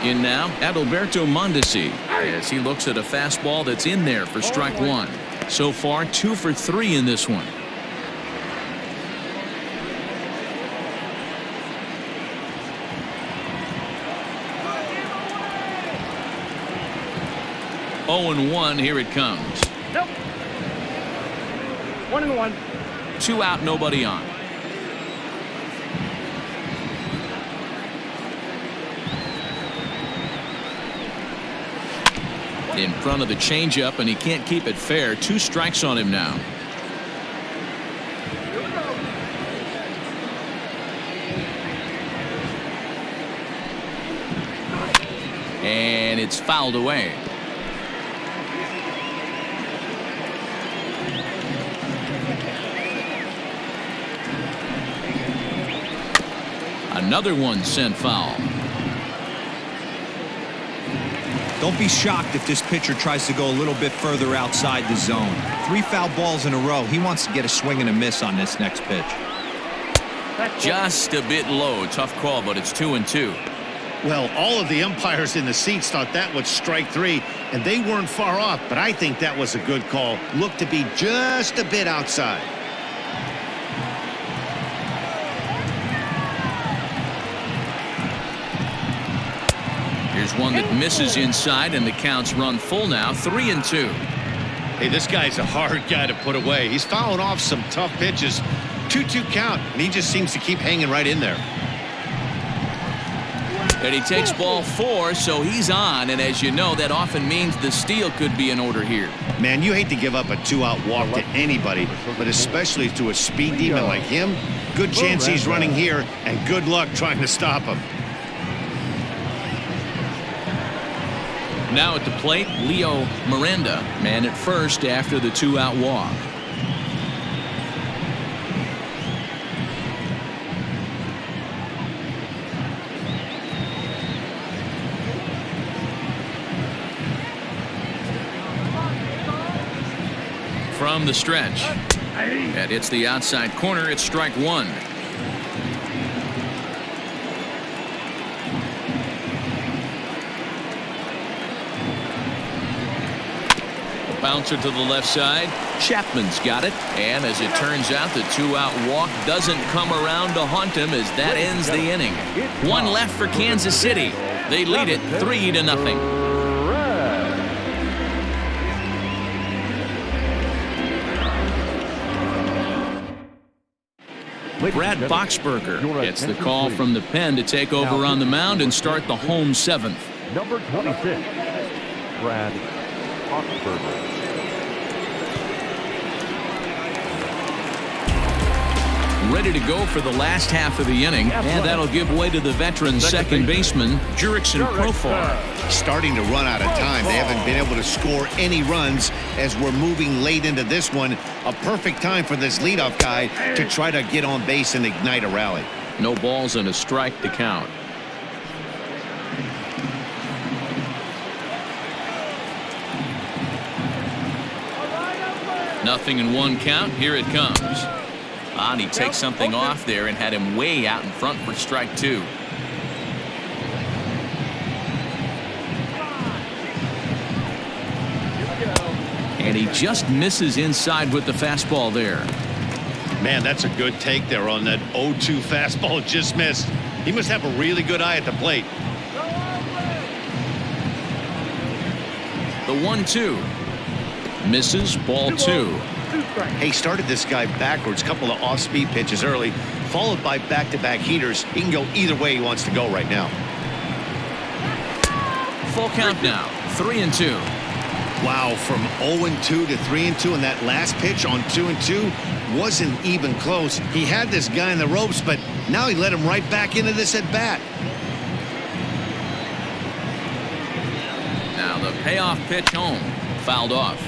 In now, Adalberto Mondesi, as he looks at a fastball that's in there for strike 1. So far, 2 for 3 in this one. Oh, and 1, here it comes. Nope. 1-1. 2 out, nobody on. In front of the changeup, and he can't keep it fair. 2 strikes on him now. And it's fouled away. Another one sent foul. Don't be shocked if this pitcher tries to go a little bit further outside the zone. 3 foul balls in a row. He wants to get a swing and a miss on this next pitch. Just a bit low. Tough call, but it's 2-2. Well, all of the umpires in the seats thought that was strike 3, and they weren't far off, but I think that was a good call. Looked to be just a bit outside. Here's one that misses inside, and the count's run full now, 3-2. Hey, this guy's a hard guy to put away. He's fouling off some tough pitches. 2-2 count, and he just seems to keep hanging right in there. And he takes ball 4, so he's on. And as you know, that often means the steal could be in order here. Man, you hate to give up a 2-out walk to anybody, but especially to a speed demon like him. Good chance he's running here, and good luck trying to stop him. Now at the plate, Leo Miranda, man at first after the 2-out walk. From the stretch. That hits the outside corner. It's strike 1. Bouncer to the left side. Chapman's got it. And as it turns out, the 2-out walk doesn't come around to haunt him as that ends the inning. 1 left for Kansas City. They lead it 3-0. Brad Boxberger gets the call from the pen to take over on the mound and start the home 7th. Number 26, Brad Boxberger. Ready to go for the last half of the inning, and that'll give way to the veteran second baseman, Jurickson Profar. Starting to run out of time. They haven't been able to score any runs as we're moving late into this one. A perfect time for this leadoff guy to try to get on base and ignite a rally. No balls and a strike to count. Nothing in 1 count. Here it comes. And he takes something off there and had him way out in front for strike 2. And he just misses inside with the fastball there. Man, that's a good take there on that 0-2 fastball. Just missed. He must have a really good eye at the plate. The 1-2. Misses, ball 2. Hey, started this guy backwards. Couple of off-speed pitches early, followed by back-to-back heaters. He can go either way he wants to go right now. Full count now. 3-2. Wow, from 0-2 to 3-2, and that last pitch on 2-2 wasn't even close. He had this guy in the ropes, but now he let him right back into this at bat. Now the payoff pitch home, fouled off.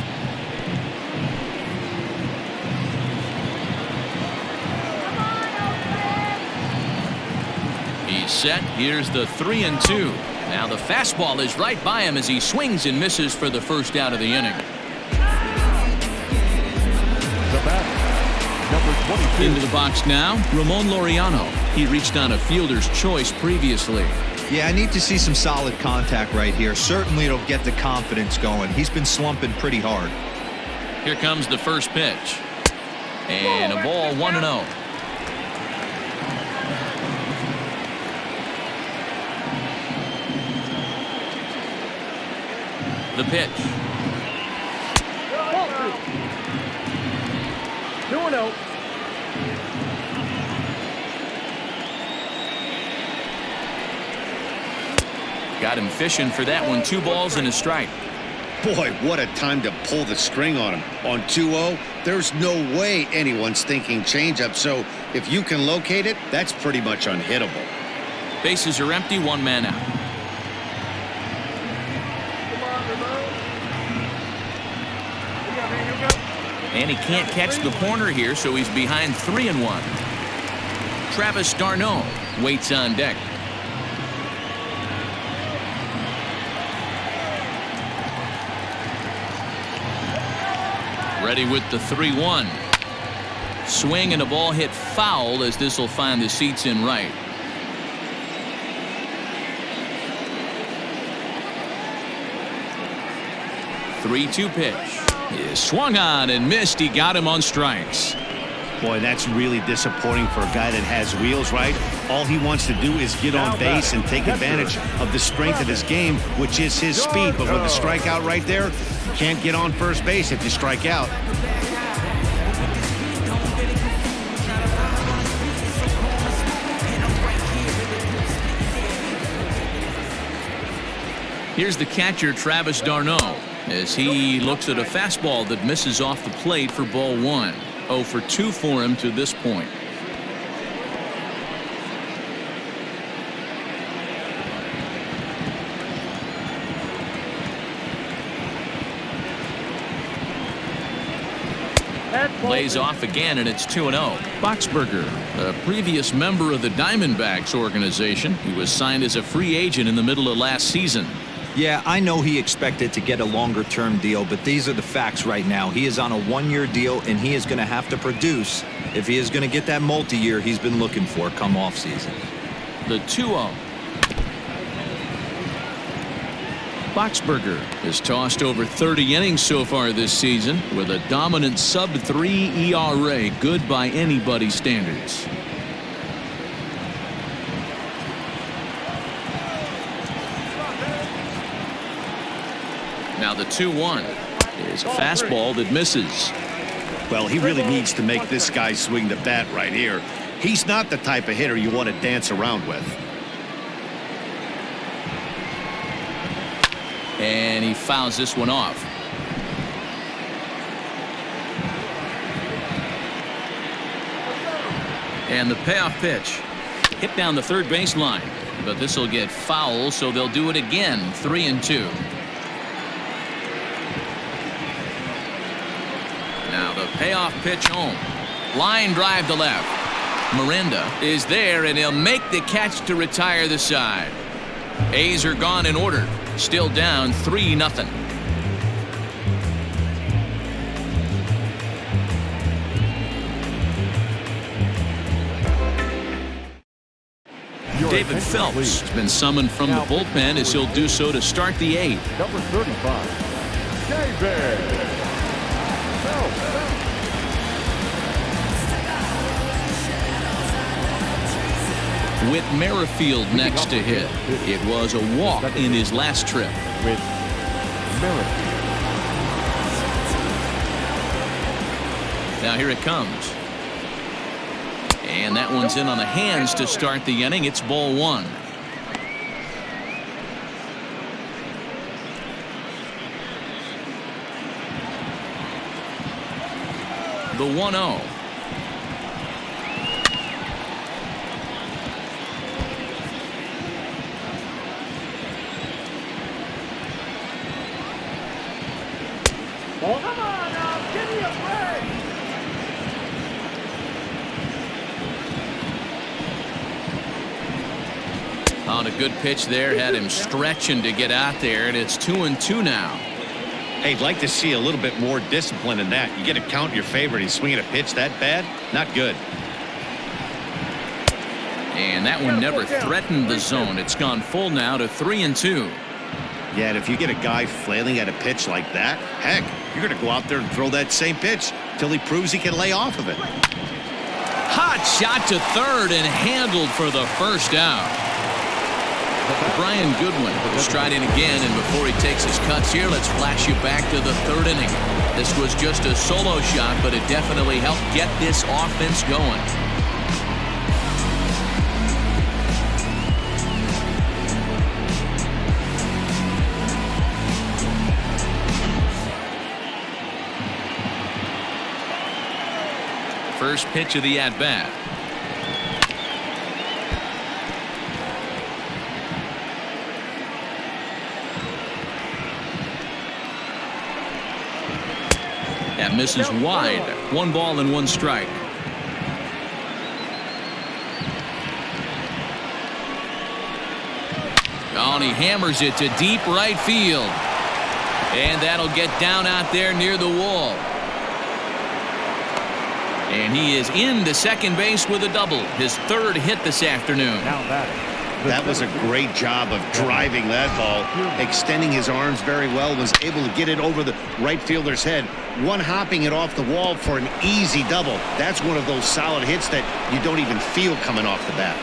He's set. Here's the 3-2. Now the fastball is right by him as he swings and misses for the first out of the inning. The batter, number 22. Into the box now, Ramon Laureano. He reached on a fielder's choice previously. Yeah, I need to see some solid contact right here. Certainly it'll get the confidence going. He's been slumping pretty hard. Here comes the first pitch. And a ball 1-0. The pitch. 2-0. Got him fishing for that one. 2 balls and a strike. Boy, what a time to pull the string on him. On 2-0, there's no way anyone's thinking changeup. So if you can locate it, that's pretty much unhittable. Bases are empty. 1 man out. And he can't catch the corner here, so he's behind 3-1. Travis d'Arnaud waits on deck. Ready with the 3-1. Swing and a ball hit foul as this will find the seats in right. Three-two pitch. He swung on and missed. He got him on strikes. Boy, that's really disappointing for a guy that has wheels, right? All he wants to do is get on base and take advantage of the strength of his game, which is his speed. But with a strikeout right there, you can't get on first base if you strike out. Here's the catcher, Travis d'Arnaud, as he looks at a fastball that misses off the plate for ball 1. 0 for 2 for him to this point. Lays off again, and it's 2-0. Boxberger, a previous member of the Diamondbacks organization. He was signed as a free agent in the middle of last season. Yeah, I know he expected to get a longer-term deal, but these are the facts right now. He is on a one-year deal, and he is going to have to produce if he is going to get that multi-year he's been looking for come off-season. The 2-0. Boxberger has tossed over 30 innings so far this season with a dominant sub-3 ERA, good by anybody's standards. Now the 2-1 is a fastball that misses. Well, he really needs to make this guy swing the bat right here. He's not the type of hitter you want to dance around with. And he fouls this one off. And the payoff pitch hit down the third baseline, but this will get foul, so they'll do it again. 3-2. Now the payoff pitch home. Line drive to left. Miranda is there, and he'll make the catch to retire the side. A's are gone in order. Still down 3-0. David Phelps has been summoned from the bullpen as he'll do so to start the 8th. Number 35, David Phelps. With Merrifield next to hit. It was a walk in his last trip. With Merrifield. Now here it comes. And that one's in on the hands to start the inning. It's ball 1. The 1-0. Come on now, give me a break. On a good pitch there, had him stretching to get out there, and it's 2-2 now. Hey, I'd like to see a little bit more discipline in that. You get a count in your favor, and he's swinging a pitch that bad? Not good. And that one never threatened the zone. It's gone full now to 3-2. Yeah, and if you get a guy flailing at a pitch like that, heck, you're going to go out there and throw that same pitch till he proves he can lay off of it. Hot shot to third and handled for the first out. Brian Goodwin striding again, and before he takes his cuts here, let's flash you back to the 3rd inning. This was just a solo shot, but it definitely helped get this offense going. First pitch of the at-bat. That misses wide. 1 ball and 1 strike. Oh, and he hammers it to deep right field. And that'll get down out there near the wall. And he is into second base with a double. His 3rd hit this afternoon. Now That was a great job of driving that ball, extending his arms very well, was able to get it over the right fielder's head, one-hopping it off the wall for an easy double. That's one of those solid hits that you don't even feel coming off the bat.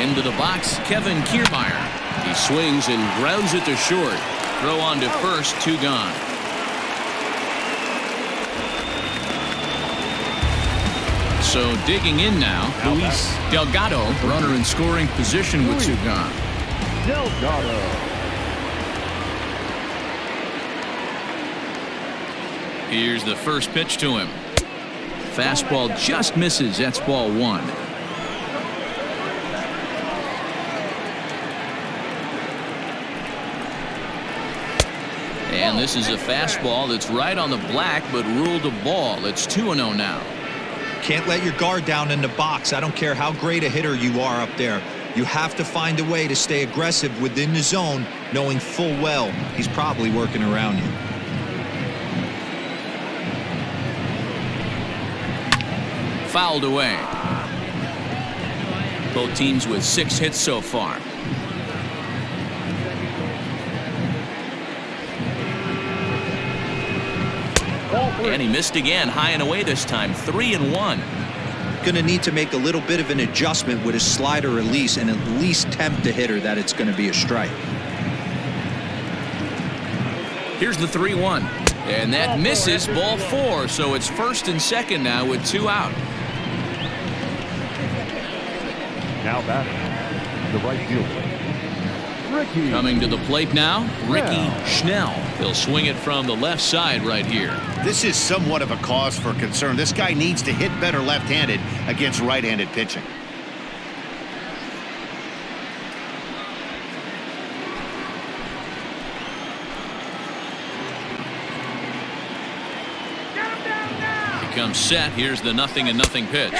Into the box, Kevin Kiermaier. He swings and grounds it to short. Throw on to first, 2 gone. So digging in now, Luis Delgado, runner in scoring position with two gone. Delgado. Here's the first pitch to him. Fastball just misses. That's ball one. And this is a fastball that's right on the black, but ruled a ball. It's 2-0 now. Can't let your guard down in the box. I don't care how great a hitter you are up there. You have to find a way to stay aggressive within the zone, knowing full well he's probably working around you. Fouled away. Both teams with 6 hits so far. And he missed again, high and away this time. 3-1. Going to need to make a little bit of an adjustment with his slider release and at least tempt the hitter that it's going to be a strike. Here's the 3-1. And that misses, ball 4. So it's first and second now with 2 out. Now batting, the right fielder, Ricky. Coming to the plate now, Ricky Schnell. He'll swing it from the left side right here. This is somewhat of a cause for concern. This guy needs to hit better left-handed against right-handed pitching. He comes set. Here's the 0-0 pitch.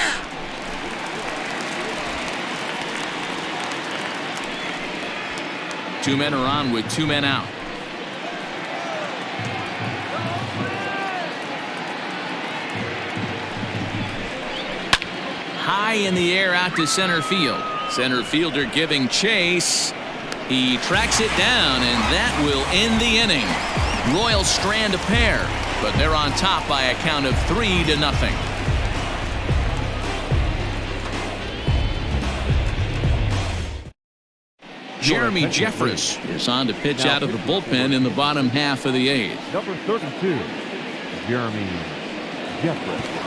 Two men are on with 2 men out. High in the air out to center field. Center fielder giving chase. He tracks it down, and that will end the inning. Royals strand a pair, but they're on top by a count of 3-0. Jeremy Jeffress is on to pitch out of the bullpen in the bottom half of the 8th. Number 32, Jeremy Jeffress.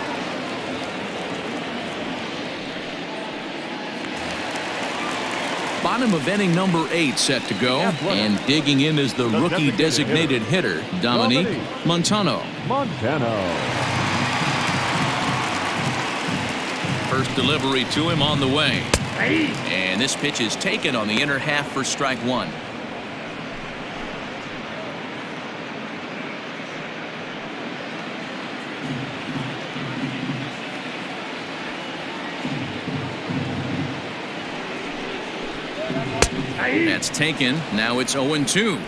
Bottom of inning number 8 set to go, and digging in is the rookie designated hitter, Dominique Montano. First delivery to him on the way. And this pitch is taken on the inner half for strike 1. That's taken. Now it's 0-2.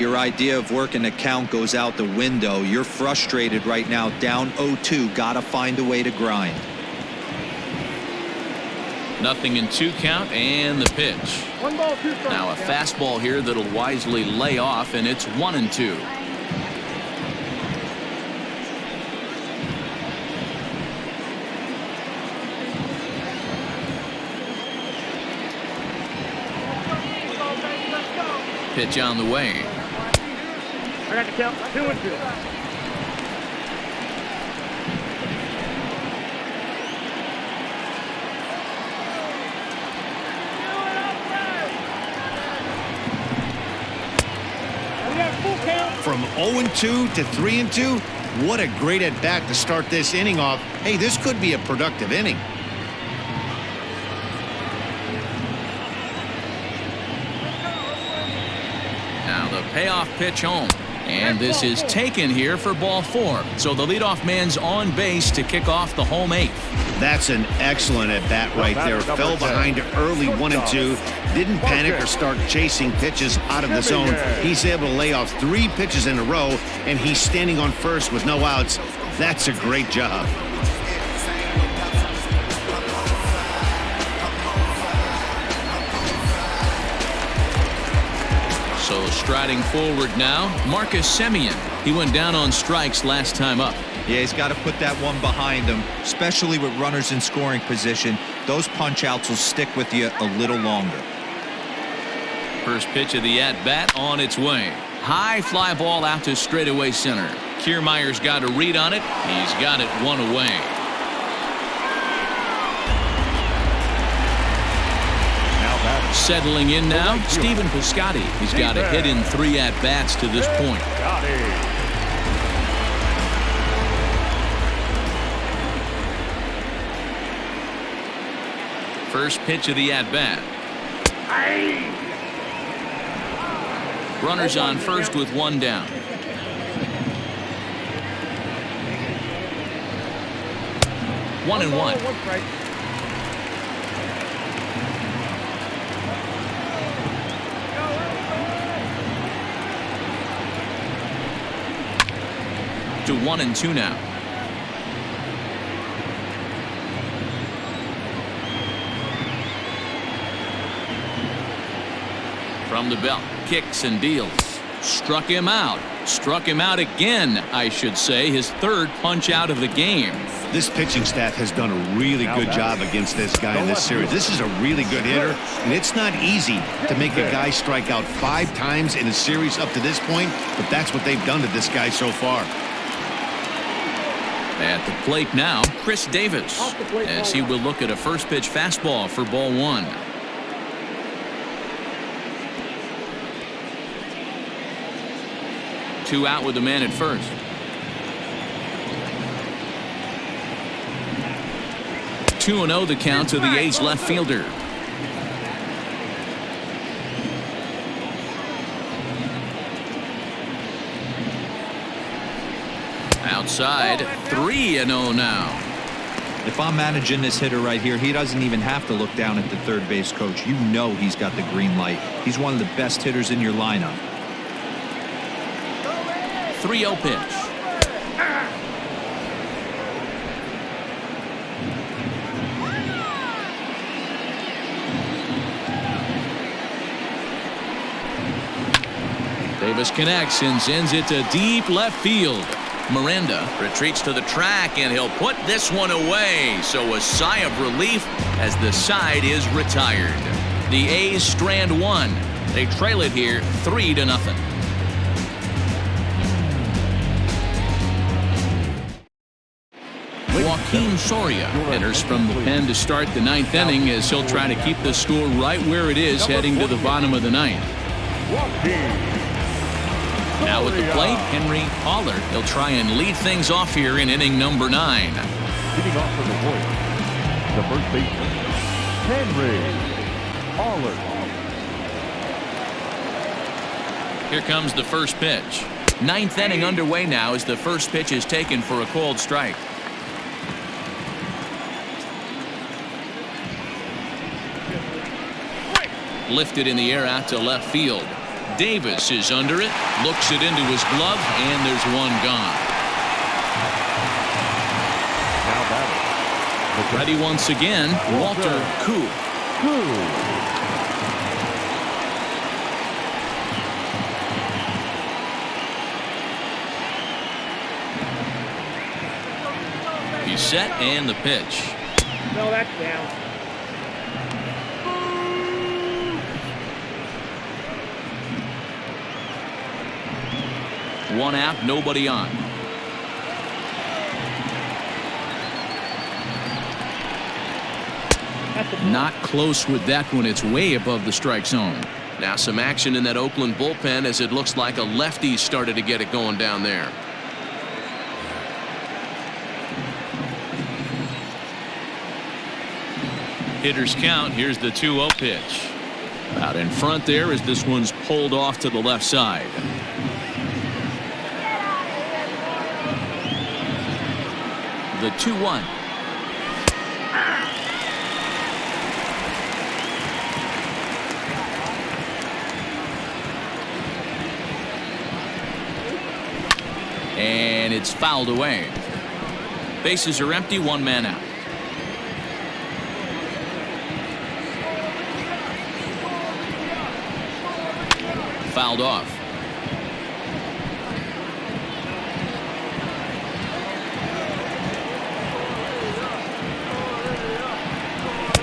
Your idea of working the count goes out the window. You're frustrated right now, down 0-2. Got to find a way to grind. 0-2 count, and the pitch. 1 ball, 2 strikes. Now a fastball here that'll wisely lay off, and it's 1-2. Pitch on the way. I got the count. 2-2. From 0-2 to 3-2, what a great at-bat to start this inning off. Hey, this could be a productive inning. Now the payoff pitch home. And this is taken here for ball 4. So the leadoff man's on base to kick off the home 8th. That's an excellent at-bat right there. Fell behind early 1-2. Didn't panic or start chasing pitches out of the zone. He's able to lay off 3 pitches in a row, and he's standing on first with no outs. That's a great job. So striding forward now, Marcus Semien. He went down on strikes last time up. Yeah, he's got to put that one behind him, especially with runners in scoring position. Those punch-outs will stick with you a little longer. First pitch of the at-bat on its way. High fly ball out to straightaway center. Kiermaier's got a read on it. He's got it 1 away. Settling in now, Stephen Piscotty. He's got a hit in 3 at-bats to this point. First pitch of the at-bat. Runners on first with 1 down. One and one. To 1 and 2 now. From the belt, kicks and deals. Struck him out. Struck him out again, I should say. His 3rd punch out of the game. This pitching staff has done a really good job against this guy in this series. This is a really good hitter, and it's not easy to make a guy strike out 5 times in a series up to this point, but that's what they've done to this guy so far. At the plate now, Chris Davis, as he will look at a first pitch fastball for ball 1. Two out with the man at first. Two and 0 the count to the A's left fielder. Outside, 3-0 now. If I'm managing this hitter right here, he doesn't even have to look down at the third base coach. You know he's got the green light. He's one of the best hitters in your lineup. 3-0 pitch. Davis connects and sends it to deep left field. Miranda retreats to the track, and he'll put this one away. So a sigh of relief as the side is retired. The A's strand 1. They trail it here 3-0. Joaquin Soria enters from the pen to start the 9th inning, as he'll try to keep the score right where it is heading to the bottom of the 9th. Now at the plate, Henry Pollard. He'll try and lead things off here in inning number 9. Leading off for the Royals, the first baseman, Henry Pollard. Here comes the first pitch. 9th inning underway now as the first pitch is taken for a called strike. Lifted in the air out to left field. Davis is under it, looks it into his glove, and there's one gone. Now batting. Ready once again, Walter Koo. He's set, and the pitch. No, that's down. One out, nobody on. Not close with that one. It's way above the strike zone. Now some action in that Oakland bullpen, as it looks like a lefty started to get it going down there. Hitters count. Here's the 2-0 pitch. Out in front there as this one's pulled off to the left side. The 2-1. And it's fouled away. Bases are empty, 1 man out. Fouled off.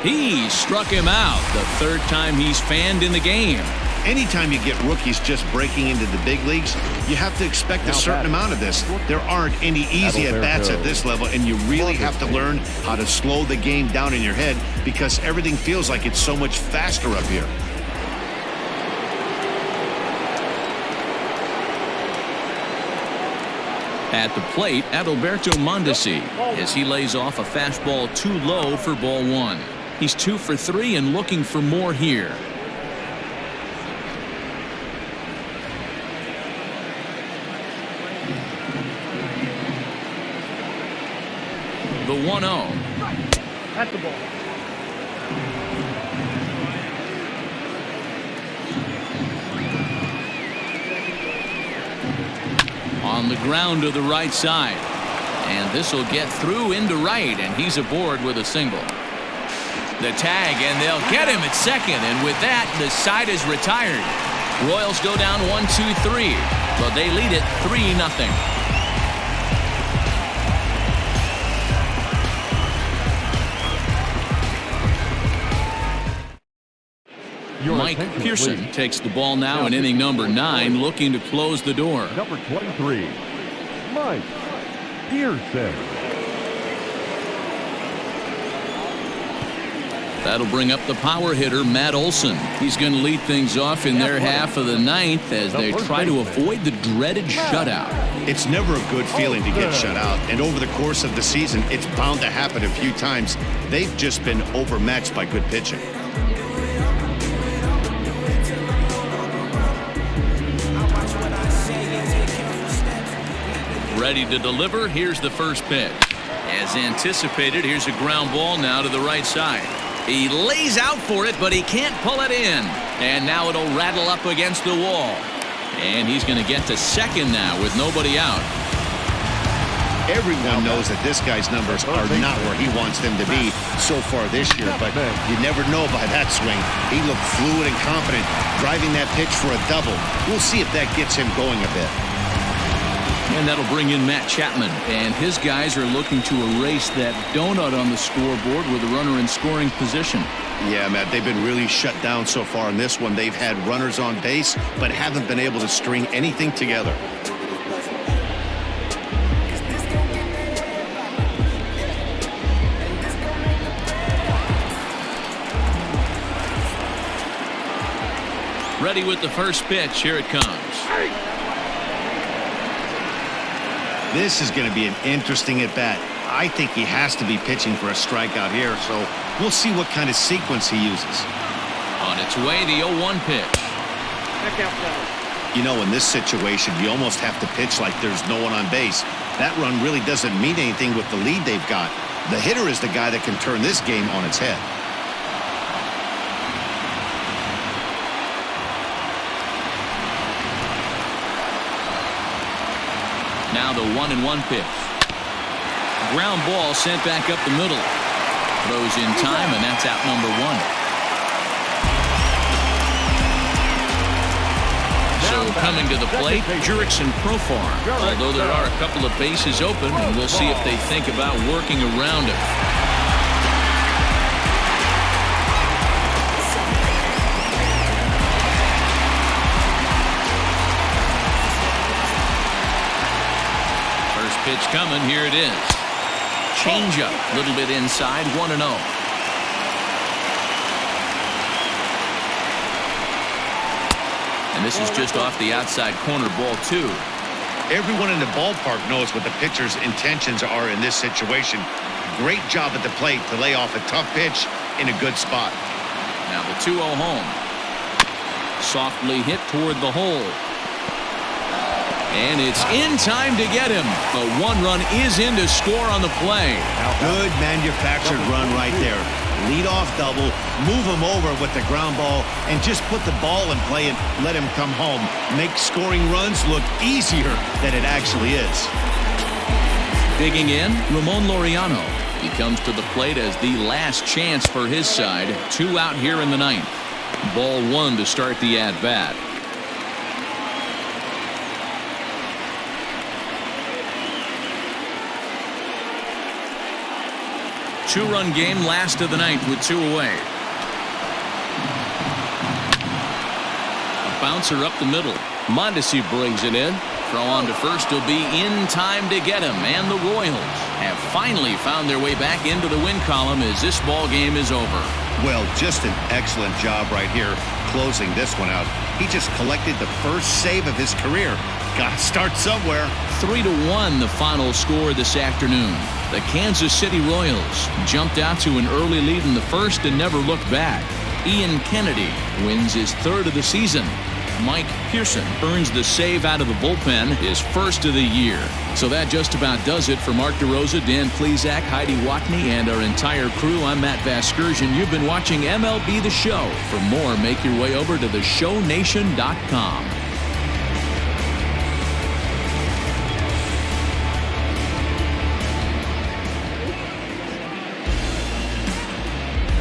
He struck him out, the 3rd time he's fanned in the game. Anytime you get rookies just breaking into the big leagues, you have to expect a certain amount of this. There aren't any easy at-bats at this level, and you really have to learn how to slow the game down in your head because everything feels like it's so much faster up here. At the plate, Adalberto Mondesi, as he lays off a fastball too low for ball one. He's 2 for 3 and looking for more here. The 1-0. That's the ball. On the ground to the right side. And this will get through into right, and he's aboard with a single. The tag, and they'll get him at second, and with that, the side is retired. Royals go down 1-2-3, but they lead it 3-0. Mike Pearson takes the ball now in inning number 9, looking to close the door. Number 23, Mike Pearson. That'll bring up the power hitter, Matt Olson. He's going to lead things off in their half of the 9th as they try to avoid the dreaded shutout. It's never a good feeling to get shut out, and over the course of the season, it's bound to happen a few times. They've just been overmatched by good pitching. Ready to deliver. Here's the first pitch. As anticipated, here's a ground ball now to the right side. He lays out for it, but he can't pull it in. And now it'll rattle up against the wall. And he's going to get to second now with nobody out. Everyone knows that this guy's numbers are not where he wants them to be so far this year, but you never know by that swing. He looked fluid and confident, driving that pitch for a double. We'll see if that gets him going a bit. And that'll bring in Matt Chapman, and his guys are looking to erase that donut on the scoreboard with a runner in scoring position. Yeah, Matt, they've been really shut down so far in this one. They've had runners on base, but haven't been able to string anything together. Ready with the first pitch. Here it comes. This is going to be an interesting at-bat. I think he has to be pitching for a strikeout here, so we'll see what kind of sequence he uses. On its way, the 0-1 pitch. Back outside. You know, in this situation, you almost have to pitch like there's no one on base. That run really doesn't mean anything with the lead they've got. The hitter is the guy that can turn this game on its head. Now the 1-1 pitch. Ground ball sent back up the middle. Throws in time, and that's out number 1. So coming to the plate, Jurickson Profar. Although there are a couple of bases open, and we'll see if they think about working around it. Pitch coming. Here it is. Change up. A little bit inside. 1-0. And this is just off the outside corner, ball 2. Everyone in the ballpark knows what the pitcher's intentions are in this situation. Great job at the plate to lay off a tough pitch in a good spot. Now the 2-0 home. Softly hit toward the hole. And it's in time to get him. But 1 run is in to score on the play. Good manufactured run right there. Lead off double, move him over with the ground ball, and just put the ball in play and let him come home. Make scoring runs look easier than it actually is. Digging in, Ramon Laureano. He comes to the plate as the last chance for his side. 2 out here in the 9th. Ball 1 to start the at-bat. Two-run game, last of the 9th with 2 away. bouncer up the middle. Mondesi brings it in. Throw on to first will be in time to get him. And the Royals have finally found their way back into the win column as this ball game is over. Well, just an excellent job right here closing this one out. He just collected the first save of his career. Got to start somewhere. 3-1 the final score this afternoon. The Kansas City Royals jumped out to an early lead in the first and never looked back. Ian Kennedy wins his third of the season. Mike Pearson earns the save out of the bullpen, his first of the year. So that just about does it for Mark DeRosa, Dan Plesac, Heidi Watney, and our entire crew. I'm Matt Vasgersian. You've been watching MLB The Show. For more, make your way over to theshownation.com.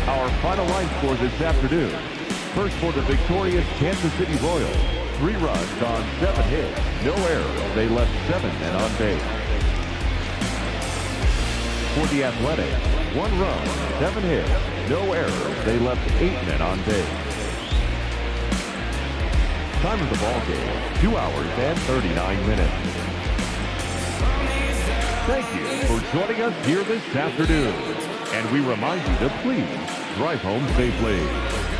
Our final line score this afternoon. First for the victorious Kansas City Royals. 3 runs on 7 hits. No errors. They left 7 men on base. For the Athletics, 1 run, 7 hits. No errors. They left 8 men on base. Time of the ball game, 2 hours and 39 minutes. Thank you for joining us here this afternoon. And we remind you to please drive home safely.